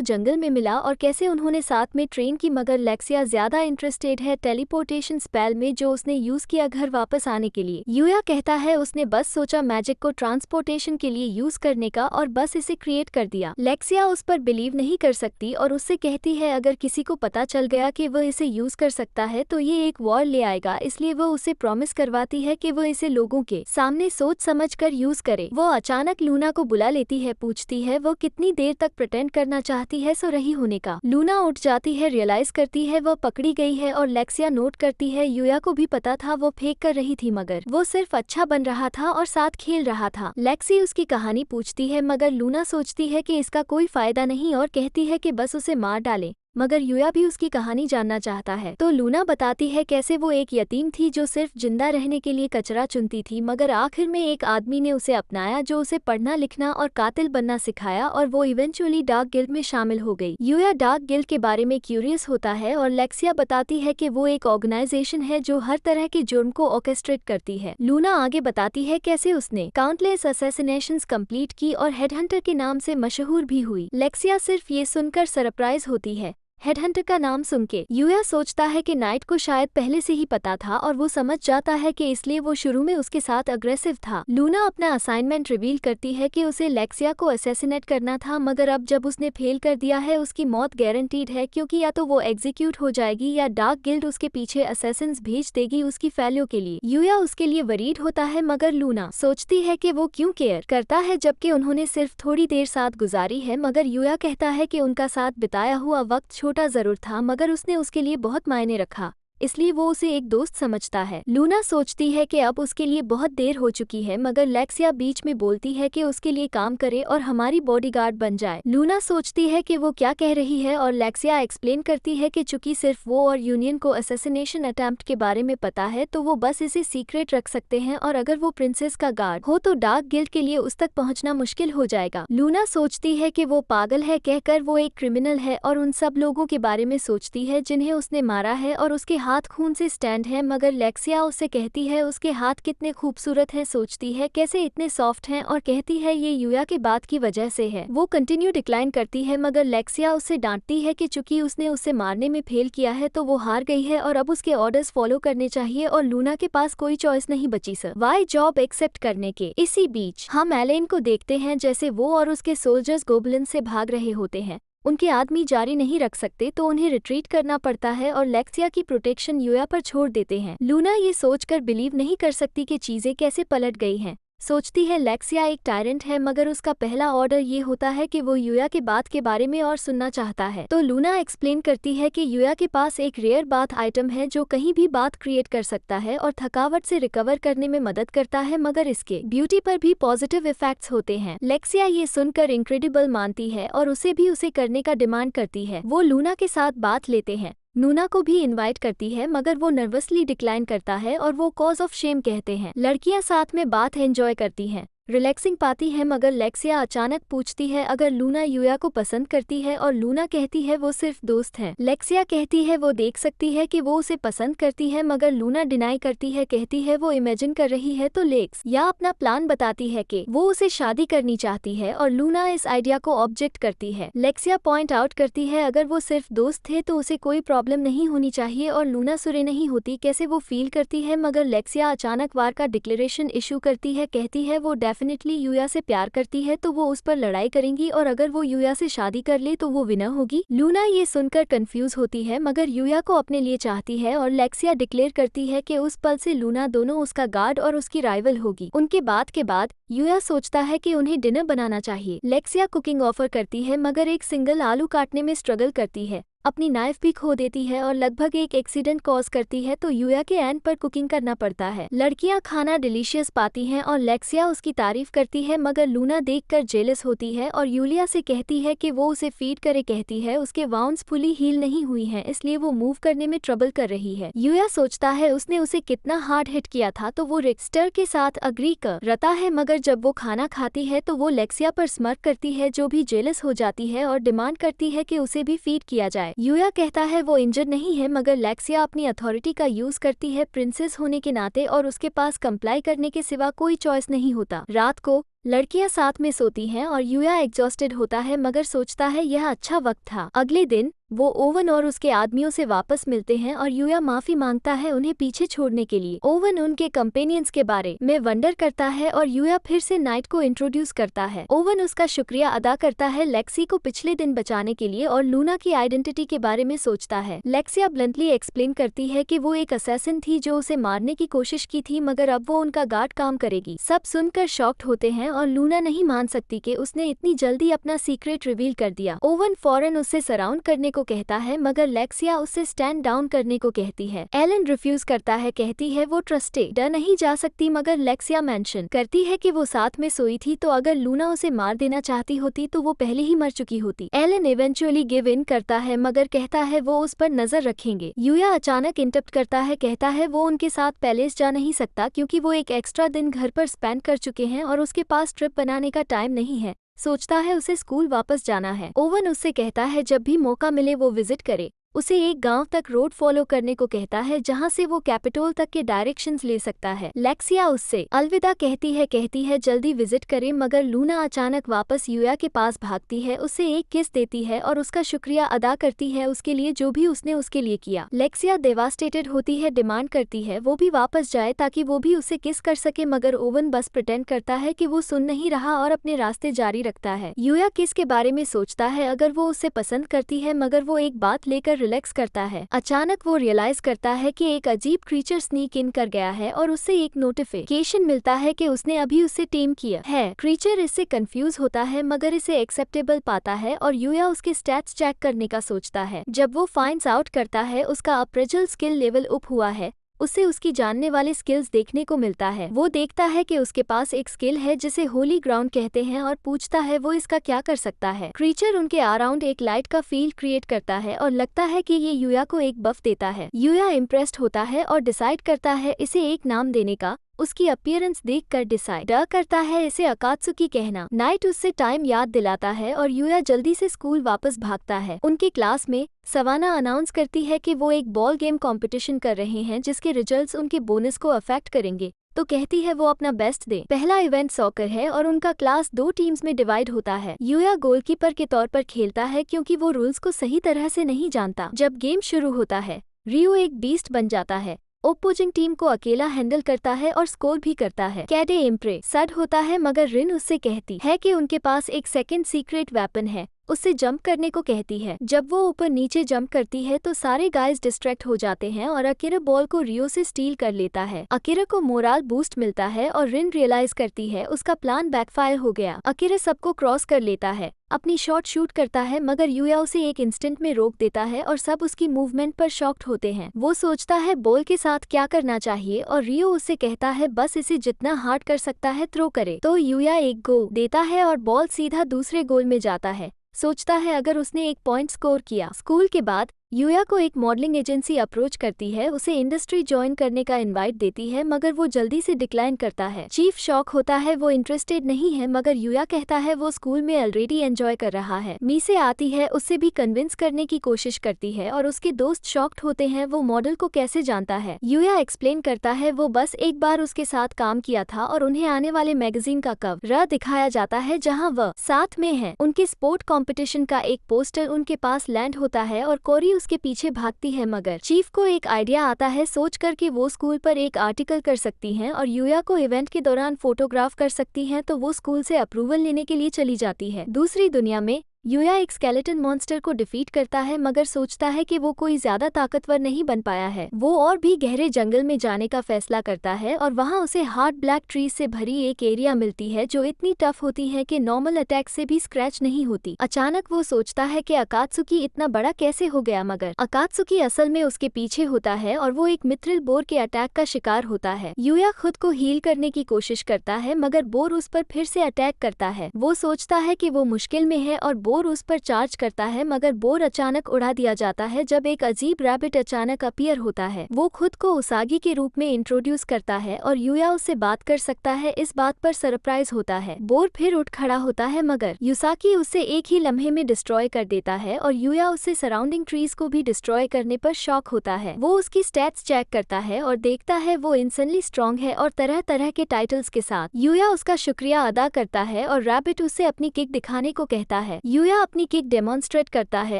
जंगल में मिला और कैसे उन्होंने साथ में ट्रेन की, मगर लेक्सिया ज्यादा इंटरेस्टेड है टेलीपोर्टेशन स्पेल में जो उसने यूज किया घर वापस आने के लिए। यूया कहता है उसने बस सोचा मैजिक को ट्रांसपोर्टेशन के लिए यूज करने का और बस इसे क्रिएट कर दिया। लेक्सिया उस पर बिलीव नहीं कर सकती और उससे कहती है अगर किसी को पता चल गया कि वह इसे यूज कर सकता है तो ये एक वॉर ले आएगा, इसलिए वो उसे प्रॉमिस करवाती है कि वो इसे लोगों के सामने सोच समझ कर यूज करे। वो अचानक लूना को बुला लेती है, पूछती है वो कितनी देर तक प्रिटेंड करना चाहती है सो रही होने का। लूना उठ जाती है, रियलाइज करती है वो पकड़ी गई है और लेक्सिया नोट करती है यूया को भी पता था वो फेक कर रही थी, मगर वो सिर्फ अच्छा बन रहा था और साथ खेल रहा था। लेक्सी उसकी कहानी पूछती है मगर लूना सोचती है कि इसका कोई फायदा नहीं और कहती है कि बस उसे मार डाले, मगर यूया भी उसकी कहानी जानना चाहता है। तो लूना बताती है कैसे वो एक यतीम थी जो सिर्फ जिंदा रहने के लिए कचरा चुनती थी, मगर आखिर में एक आदमी ने उसे अपनाया जो उसे पढ़ना लिखना और कातिल बनना सिखाया और वो इवेंचुअली डार्क गिल्ड में शामिल हो गई। यूया डार्क गिल्ड के बारे में क्यूरियस होता है और लेक्सिया बताती है कि वो एक ऑर्गेनाइजेशन है जो हर तरह के जुर्म को ऑर्केस्ट्रेट करती है। लूना आगे बताती है कैसे उसने काउंटलेस असैसिनेशंस कंप्लीट की और हेडहंटर के नाम से मशहूर भी हुई। लेक्सिया सिर्फ ये सुनकर सरप्राइज होती है हेडहंटर का नाम सुनके। यूया सोचता है कि नाइट को शायद पहले से ही पता था और वो समझ जाता है कि इसलिए वो शुरू में उसके साथ अग्रेसिव था। लूना अपना असाइनमेंट रिवील करती है कि उसे लेक्सिया को असैसिनेट करना था, मगर अब जब उसने फेल कर दिया है उसकी मौत गारंटीड है, क्योंकि या तो वो एग्जीक्यूट हो जाएगी या डार्क गिल्ड उसके पीछे असैसिन्स भेज देगी उसकी फेल्योर के लिए। यूया उसके लिए वरीड होता है, मगर लूना सोचती है कि वो क्यों केयर करता है जबकि उन्होंने सिर्फ थोड़ी देर साथ गुजारी है, मगर यूया कहता है कि उनका साथ बिताया हुआ वक्त छोटा जरूर था मगर उसने उसके लिए बहुत मायने रखा, इसलिए वो उसे एक दोस्त समझता है। लूना सोचती है कि अब उसके लिए बहुत देर हो चुकी है, मगर लेक्सिया बीच में बोलती है कि उसके लिए काम करे और हमारी बॉडीगार्ड बन जाए। लूना सोचती है कि वो क्या कह रही है और लेक्सिया एक्सप्लेन करती है कि चूंकि सिर्फ वो और यूनियन को असैसिनेशन अटेम्प्ट के बारे में पता है तो वो बस इसे सीक्रेट रख सकते हैं और अगर वो प्रिंसेस का गार्ड हो तो डार्क गिल्ड के लिए उस तक पहुंचना मुश्किल हो जाएगा। लूना सोचती है कि वो पागल है कहकर वो एक क्रिमिनल है और उन सब लोगों के बारे में सोचती है जिन्हें उसने मारा है और उसके हाथ खून से स्टैंड है, मगर लेक्सिया उससे कहती है उसके हाथ कितने खूबसूरत हैं, सोचती है कैसे इतने सॉफ्ट हैं और कहती है ये यूया के बात की वजह से है। वो कंटिन्यू डिक्लाइन करती है, मगर लेक्सिया उससे डांटती है कि चूंकि उसने उसे मारने में फेल किया है तो वो हार गई है और अब उसके ऑर्डर्स फॉलो करने चाहिए और लूना के पास कोई चॉइस नहीं बची सर वाई जॉब एक्सेप्ट करने के। इसी बीच हम एलेन को देखते हैं जैसे वो और उसके सोल्जर्स गोबलिन से भाग रहे होते हैं। उनके आदमी जारी नहीं रख सकते तो उन्हें रिट्रीट करना पड़ता है और लेक्सिया की प्रोटेक्शन यूया पर छोड़ देते हैं। लूना ये सोचकर बिलीव नहीं कर सकती कि चीजें कैसे पलट गई हैं। सोचती है लेक्सिया एक टायरेंट है, मगर उसका पहला ऑर्डर ये होता है कि वो यूया के बात के बारे में और सुनना चाहता है। तो लूना एक्सप्लेन करती है कि यूया के पास एक रेयर बाथ आइटम है जो कहीं भी बात क्रिएट कर सकता है और थकावट से रिकवर करने में मदद करता है, मगर इसके ब्यूटी पर भी पॉजिटिव इफेक्ट्स होते हैं। लेक्सिया ये सुनकर इनक्रेडिबल मानती है और उसे भी उसे करने का डिमांड करती है। वो लूना के साथ बात लेते हैं, नूना को भी इनवाइट करती है, मगर वो नर्वसली डिक्लाइन करता है और वो कॉज ऑफ शेम कहते हैं। लड़कियां साथ में बात एंजॉय करती हैं। रिलैक्सिंग पाती है, मगर लेक्सिया अचानक पूछती है अगर लूना यूया को पसंद करती है और लूना कहती है वो सिर्फ दोस्त है। लेक्सिया कहती है वो देख सकती है कि वो उसे पसंद करती है, मगर लूना डिनाई करती है, कहती है वो इमेजिन कर रही है। तो लेक्स या अपना प्लान बताती है कि वो उसे शादी करनी चाहती है और लूना इस आइडिया को ऑब्जेक्ट करती है। लेक्सिया पॉइंट आउट करती है अगर वो सिर्फ दोस्त थे तो उसे कोई प्रॉब्लम नहीं होनी चाहिए और लूना सुरे नहीं होती कैसे वो फील करती है, मगर लेक्सिया अचानक वार का डिक्लेरेशन इशू करती है, कहती है वो डेफिनेटली यूया से प्यार करती है तो वो उस पर लड़ाई करेंगी और अगर वो यूया से शादी कर ले तो वो विनर होगी। लूना ये सुनकर कंफ्यूज होती है मगर यूया को अपने लिए चाहती है और लेक्सिया डिक्लेयर करती है कि उस पल से लूना दोनों उसका गार्ड और उसकी राइवल होगी। उनके बात के बाद यूया सोचता है कि उन्हें डिनर बनाना चाहिए। लेक्सिया कुकिंग ऑफर करती है मगर एक सिंगल आलू काटने में स्ट्रगल करती है, अपनी नाइफ भी खो देती है और लगभग एक एक्सीडेंट कॉज करती है तो यूया के एंड पर कुकिंग करना पड़ता है। लड़कियां खाना डिलीशियस पाती हैं और लेक्सिया उसकी तारीफ करती है, मगर लूना देखकर जेलस होती है और यूलिया से कहती है कि वो उसे फीड करे, कहती है उसके वाउंड्स फुली हील नहीं हुई हैं इसलिए वो मूव करने में ट्रबल कर रही है। यूया सोचता है उसने उसे कितना हार्ड हिट किया था तो वो रिक्स्टर के साथ अग्री करता है, मगर जब वो खाना खाती है तो वो लेक्सिया पर स्मर्क करती है जो भी जेलस हो जाती है और डिमांड करती है कि उसे भी फीड किया जाए। यूया कहता है वो इंजर्ड नहीं है, मगर लेक्सिया अपनी अथॉरिटी का यूज करती है प्रिंसेस होने के नाते और उसके पास कंप्लाई करने के सिवा कोई चॉइस नहीं होता। रात को लड़कियां साथ में सोती हैं और यूया एग्जॉस्टेड होता है मगर सोचता है यह अच्छा वक्त था। अगले दिन वो ओवन और उसके आदमियों से वापस मिलते हैं और यूया माफी मांगता है उन्हें पीछे छोड़ने के लिए। ओवन उनके कंपेनियंस के बारे में वंडर करता है और यूया फिर से नाइट को इंट्रोड्यूस करता है। ओवन उसका शुक्रिया अदा करता है लेक्सी को पिछले दिन बचाने के लिए और लूना की आइडेंटिटी के बारे में सोचता है। लेक्सिया ब्लंटली एक्सप्लेन करती है कि वो एक असैसिन थी जो उसे मारने की कोशिश की थी, मगर अब वो उनका गार्ड काम करेगी। सब सुनकर शॉक्ड होते हैं और लूना नहीं मान सकती कि उसने इतनी जल्दी अपना सीक्रेट रिवील कर दिया। ओवन फौरन उससे सराउंड करने को कहता है मगर लेक्सिया उससे स्टैंड डाउन करने को कहती है। एलन रिफ्यूज करता है, कहती है वो ट्रस्टेड नहीं जा सकती, मगर लेक्सिया मेंशन करती है कि वो साथ में सोई थी तो अगर लूना उसे मार देना चाहती होती तो वो पहले ही मर चुकी होती। एलन इवेंचुअली गिव इन करता है मगर कहता है वो उस पर नजर रखेंगे। यूया अचानक इंटरप्ट करता है, कहता है वो उनके साथ पैलेस जा नहीं सकता क्योंकि वो एक एक्स्ट्रा दिन घर पर स्पेंड कर चुके हैं और उसके पास ट्रिप बनाने का टाइम नहीं है। सोचता है उसे स्कूल वापस जाना है। ओवन उससे कहता है जब भी मौका मिले वो विजिट करे। उसे एक गांव तक रोड फॉलो करने को कहता है जहां से वो कैपिटोल तक के डायरेक्शंस ले सकता है। लेक्सिया उससे अलविदा कहती है जल्दी विजिट करे, मगर लूना अचानक वापस यूया के पास भागती है, उसे एक किस देती है और उसका शुक्रिया अदा करती है उसके लिए जो भी उसने उसके लिए किया। लेक्सिया डेवास्टेटेड होती है, डिमांड करती है वो भी वापस जाए ताकि वो भी उसे किस कर सके, मगर ओवन बस प्रिटेंड करता है कि वो सुन नहीं रहा और अपने रास्ते जारी रखता है। यूया किस के बारे में सोचता है अगर वो उसे पसंद करती है, मगर वो एक बात लेकर रिलैक्स करता है। अचानक वो रियलाइज करता है कि एक अजीब क्रीचर स्नीक इन कर गया है और उससे एक नोटिफिकेशन मिलता है कि उसने अभी उससे टेम किया है। क्रीचर इससे कंफ्यूज होता है मगर इसे एक्सेप्टेबल पाता है और यूया उसके स्टैट्स चेक करने का सोचता है। जब वो फाइंड्स आउट करता है उसका अप्रेजल स्किल लेवल अप हुआ है, उसे उसकी जानने वाले स्किल्स देखने को मिलता है। वो देखता है कि उसके पास एक स्किल है जिसे होली ग्राउंड कहते हैं और पूछता है वो इसका क्या कर सकता है। क्रीचर उनके अराउंड एक लाइट का फील्ड क्रिएट करता है और लगता है कि ये यूया को एक बफ देता है। यूया इम्प्रेस्ड होता है और डिसाइड करता है इसे एक नाम देने का। उसकी अपीयरेंस देखकर डिसाइड करता है इसे अकात्सुकी कहना। नाइट उससे टाइम याद दिलाता है और यूया जल्दी से स्कूल वापस भागता है। उनके क्लास में सवाना अनाउंस करती है कि वो एक बॉल गेम कंपटीशन कर रहे हैं जिसके रिजल्ट्स उनके बोनस को अफेक्ट करेंगे, तो कहती है वो अपना बेस्ट दे। पहला इवेंट सॉकर है और उनका क्लास 2 टीम्स में डिवाइड होता है। यूया गोलकीपर के तौर पर खेलता है क्योंकि वो रूल्स को सही तरह से नहीं जानता। जब गेम शुरू होता है रियो एक बीस्ट बन जाता है, ओपोजिंग टीम को अकेला हैंडल करता है और स्कोर भी करता है। कैडे इम्प्रेस्ड होता है मगर रिन उससे कहती है कि उनके पास एक सेकंड सीक्रेट वेपन है, उससे जंप करने को कहती है। जब वो ऊपर नीचे जंप करती है तो सारे गाइज डिस्ट्रैक्ट हो जाते हैं और अकीरा बॉल को रियो से स्टील कर लेता है। अकीरा को मोराल बूस्ट मिलता है और रिन रियलाइज करती है उसका प्लान बैकफायर हो गया। अकीरा सबको क्रॉस कर लेता है, अपनी शॉट शूट करता है, मगर यूया उसे एक इंस्टेंट में रोक देता है और सब उसकी मूवमेंट पर शॉक्ड होते हैं। वो सोचता है बॉल के साथ क्या करना चाहिए और रियो उससे कहता है बस इसे जितना हार्ड कर सकता है थ्रो करे। तो यूया एक गोल देता है और बॉल सीधा दूसरे गोल में जाता है। सोचता है अगर उसने एक पॉइंट स्कोर किया। स्कूल के बाद यूया को एक मॉडलिंग एजेंसी अप्रोच करती है, उसे इंडस्ट्री ज्वाइन करने का इनवाइट देती है, मगर वो जल्दी से डिक्लाइन करता है। चीफ शॉक होता है, वो इंटरेस्टेड नहीं है, मगर यूया कहता है वो स्कूल में ऑलरेडी एंजॉय कर रहा है। मीसे आती है, उससे भी कन्विंस करने की कोशिश करती है और उसके दोस्त शॉक्ड होते हैं, वो मॉडल को कैसे जानता है। यूया एक्सप्लेन करता है वो बस एक बार उसके साथ काम किया था और उन्हें आने वाले मैगजीन का कवर दिखाया जाता है जहाँ वह साथ में है। उनके स्पोर्ट कॉम्पिटिशन का एक पोस्टर उनके पास लैंड होता है और कोरी उसके पीछे भागती है, मगर चीफ को एक आइडिया आता है सोच कर कि वो स्कूल पर एक आर्टिकल कर सकती हैं और यूया को इवेंट के दौरान फोटोग्राफ कर सकती हैं, तो वो स्कूल से अप्रूवल लेने के लिए चली जाती है। दूसरी दुनिया में यूया एक स्केलेटन मॉन्स्टर को डिफीट करता है, मगर सोचता है कि वो कोई ज्यादा ताकतवर नहीं बन पाया है। वो और भी गहरे जंगल में जाने का फैसला करता है और वहाँ उसे हार्ड ब्लैक ट्रीज से भरी एक एरिया मिलती है जो इतनी टफ होती है कि नॉर्मल अटैक से भी स्क्रैच नहीं होती। अचानक वो सोचता है कि अकात्सुकी इतना बड़ा कैसे हो गया, मगर अकात्सुकी असल में उसके पीछे होता है और वो एक मिथ्रिल बोर के अटैक का शिकार होता है। यूया खुद को हील करने की कोशिश करता है, मगर बोर उस पर फिर से अटैक करता है। वो सोचता है कि वो मुश्किल में है और बोर उस पर चार्ज करता है, मगर बोर अचानक उड़ा दिया जाता है जब एक अजीब रैबिट अचानक अपीयर होता है। वो खुद को उसागी के रूप में इंट्रोड्यूस करता है और यूया उससे बात कर सकता है। इस बात पर सरप्राइज होता है। बोर फिर उठ खड़ा होता है, मगर युसाकी उसे एक ही लम्हे में डिस्ट्रॉय कर देता है और यूया उससे सराउंडिंग ट्रीज को भी डिस्ट्रॉय करने पर शॉक होता है। वो उसकी स्टैट्स चेक करता है और देखता है वो इंसनली स्ट्रॉन्ग है और तरह तरह के टाइटल्स के साथ। यूया उसका शुक्रिया अदा करता है और रैबिट उसे अपनी किक दिखाने को कहता है। यूया अपनी किक डेमोन्स्ट्रेट करता है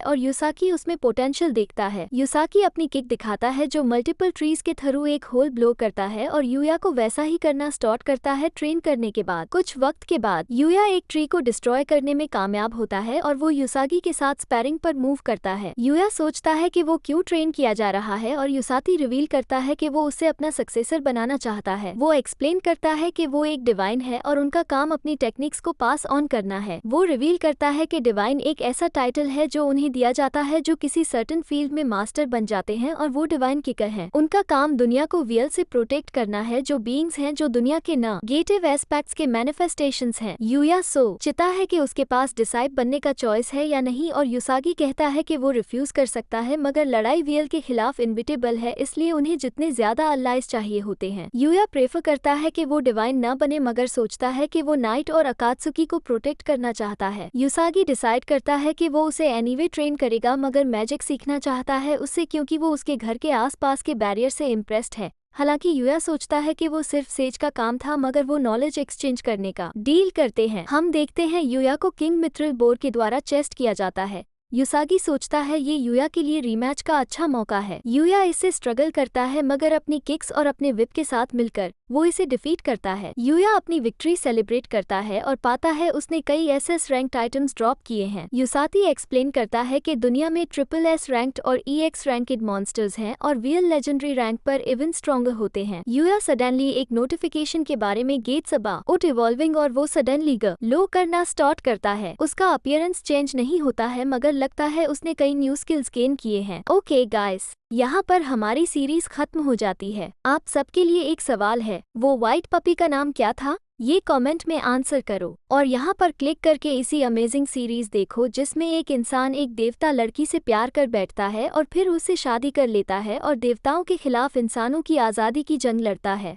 और युसाकी उसमें पोटेंशियल देखता है। युसाकी अपनी किक दिखाता है जो मल्टीपल ट्रीज के थ्रू एक होल ब्लो करता है और यूया को वैसा ही करना स्टार्ट करता है। ट्रेन करने के बाद कुछ वक्त के बाद यूया एक ट्री को डिस्ट्रॉय करने में कामयाब होता है और वो युसाकी के साथ स्पैरिंग पर मूव करता है। यूया सोचता है कि वो क्यों ट्रेन किया जा रहा है और युसाकी रिवील करता है कि वो उसे अपना सक्सेसर बनाना चाहता है। वो एक्सप्लेन करता है कि वो एक डिवाइन है और उनका काम अपनी टेक्निक्स को पास ऑन करना है। वो रिवील करता है कि डिवाइन एक ऐसा टाइटल है जो उन्हें दिया जाता है जो किसी सर्टेन फील्ड में मास्टर बन जाते हैं और वो डिवाइन किकर हैं। उनका काम दुनिया को वियल से प्रोटेक्ट करना है, जो बीइंग्स हैं जो दुनिया के नेगेटिव एस्पेक्ट्स के मैनिफेस्टेशंस हैं। यूया सोचता है कि उसके पास डिसाइप बनने का चॉइस है या नहीं और युसाकी कहता है कि वो रिफ्यूज कर सकता है, मगर लड़ाई वियल के खिलाफ इनविटेबल है, इसलिए उन्हें जितने ज्यादा अलाइज चाहिए होते हैं। यूया प्रेफर करता है कि वो डिवाइन न बने, मगर सोचता है कि वो नाइट और अकात्सुकी को प्रोटेक्ट करना चाहता है। युसाकी डिसाइड करता है कि वो उसे एनीवे ट्रेन करेगा, मगर मैजिक सीखना चाहता है उससे क्योंकि वो उसके घर के आसपास के बैरियर से इम्प्रेस्ड है। हालांकि यूया सोचता है कि वो सिर्फ सेज का काम था, मगर वो नॉलेज एक्सचेंज करने का डील करते हैं। हम देखते हैं यूया को किंग मिथ्रिल बोर के द्वारा चेस्ट किया जाता है। युसाकी सोचता है ये यूया के लिए रीमैच का अच्छा मौका है। यूया इससे स्ट्रगल करता है, मगर अपनी किक्स और अपने विप के साथ मिलकर वो इसे डिफीट करता है। यूया अपनी विक्ट्री सेलिब्रेट करता है और पाता है उसने कई एसएस रैंक्ड आइटम्स ड्रॉप किए हैं। युसाकी एक्सप्लेन करता है कि दुनिया में ट्रिपल एस रैंक्ड और EX रैंकेड मॉन्स्टर्स हैं और वियल लेजेंडरी रैंक पर इवन स्ट्रॉन्गर होते हैं। यूया सडनली एक नोटिफिकेशन के बारे में गेट्स अबाउट इवॉल्विंग और वो सडनली लो करना स्टार्ट करता है। उसका अपीयरेंस चेंज नहीं होता है, मगर लगता है उसने कई न्यू स्किल्स गेन किए हैं। ओके गाइस, यहाँ पर हमारी सीरीज खत्म हो जाती है। आप सबके लिए एक सवाल है, वो व्हाइट पपी का नाम क्या था? ये कमेंट में आंसर करो और यहाँ पर क्लिक करके इसी अमेजिंग सीरीज देखो जिसमें एक इंसान एक देवता लड़की से प्यार कर बैठता है और फिर उससे शादी कर लेता है और देवताओं के खिलाफ इंसानों की आज़ादी की जंग लड़ता है।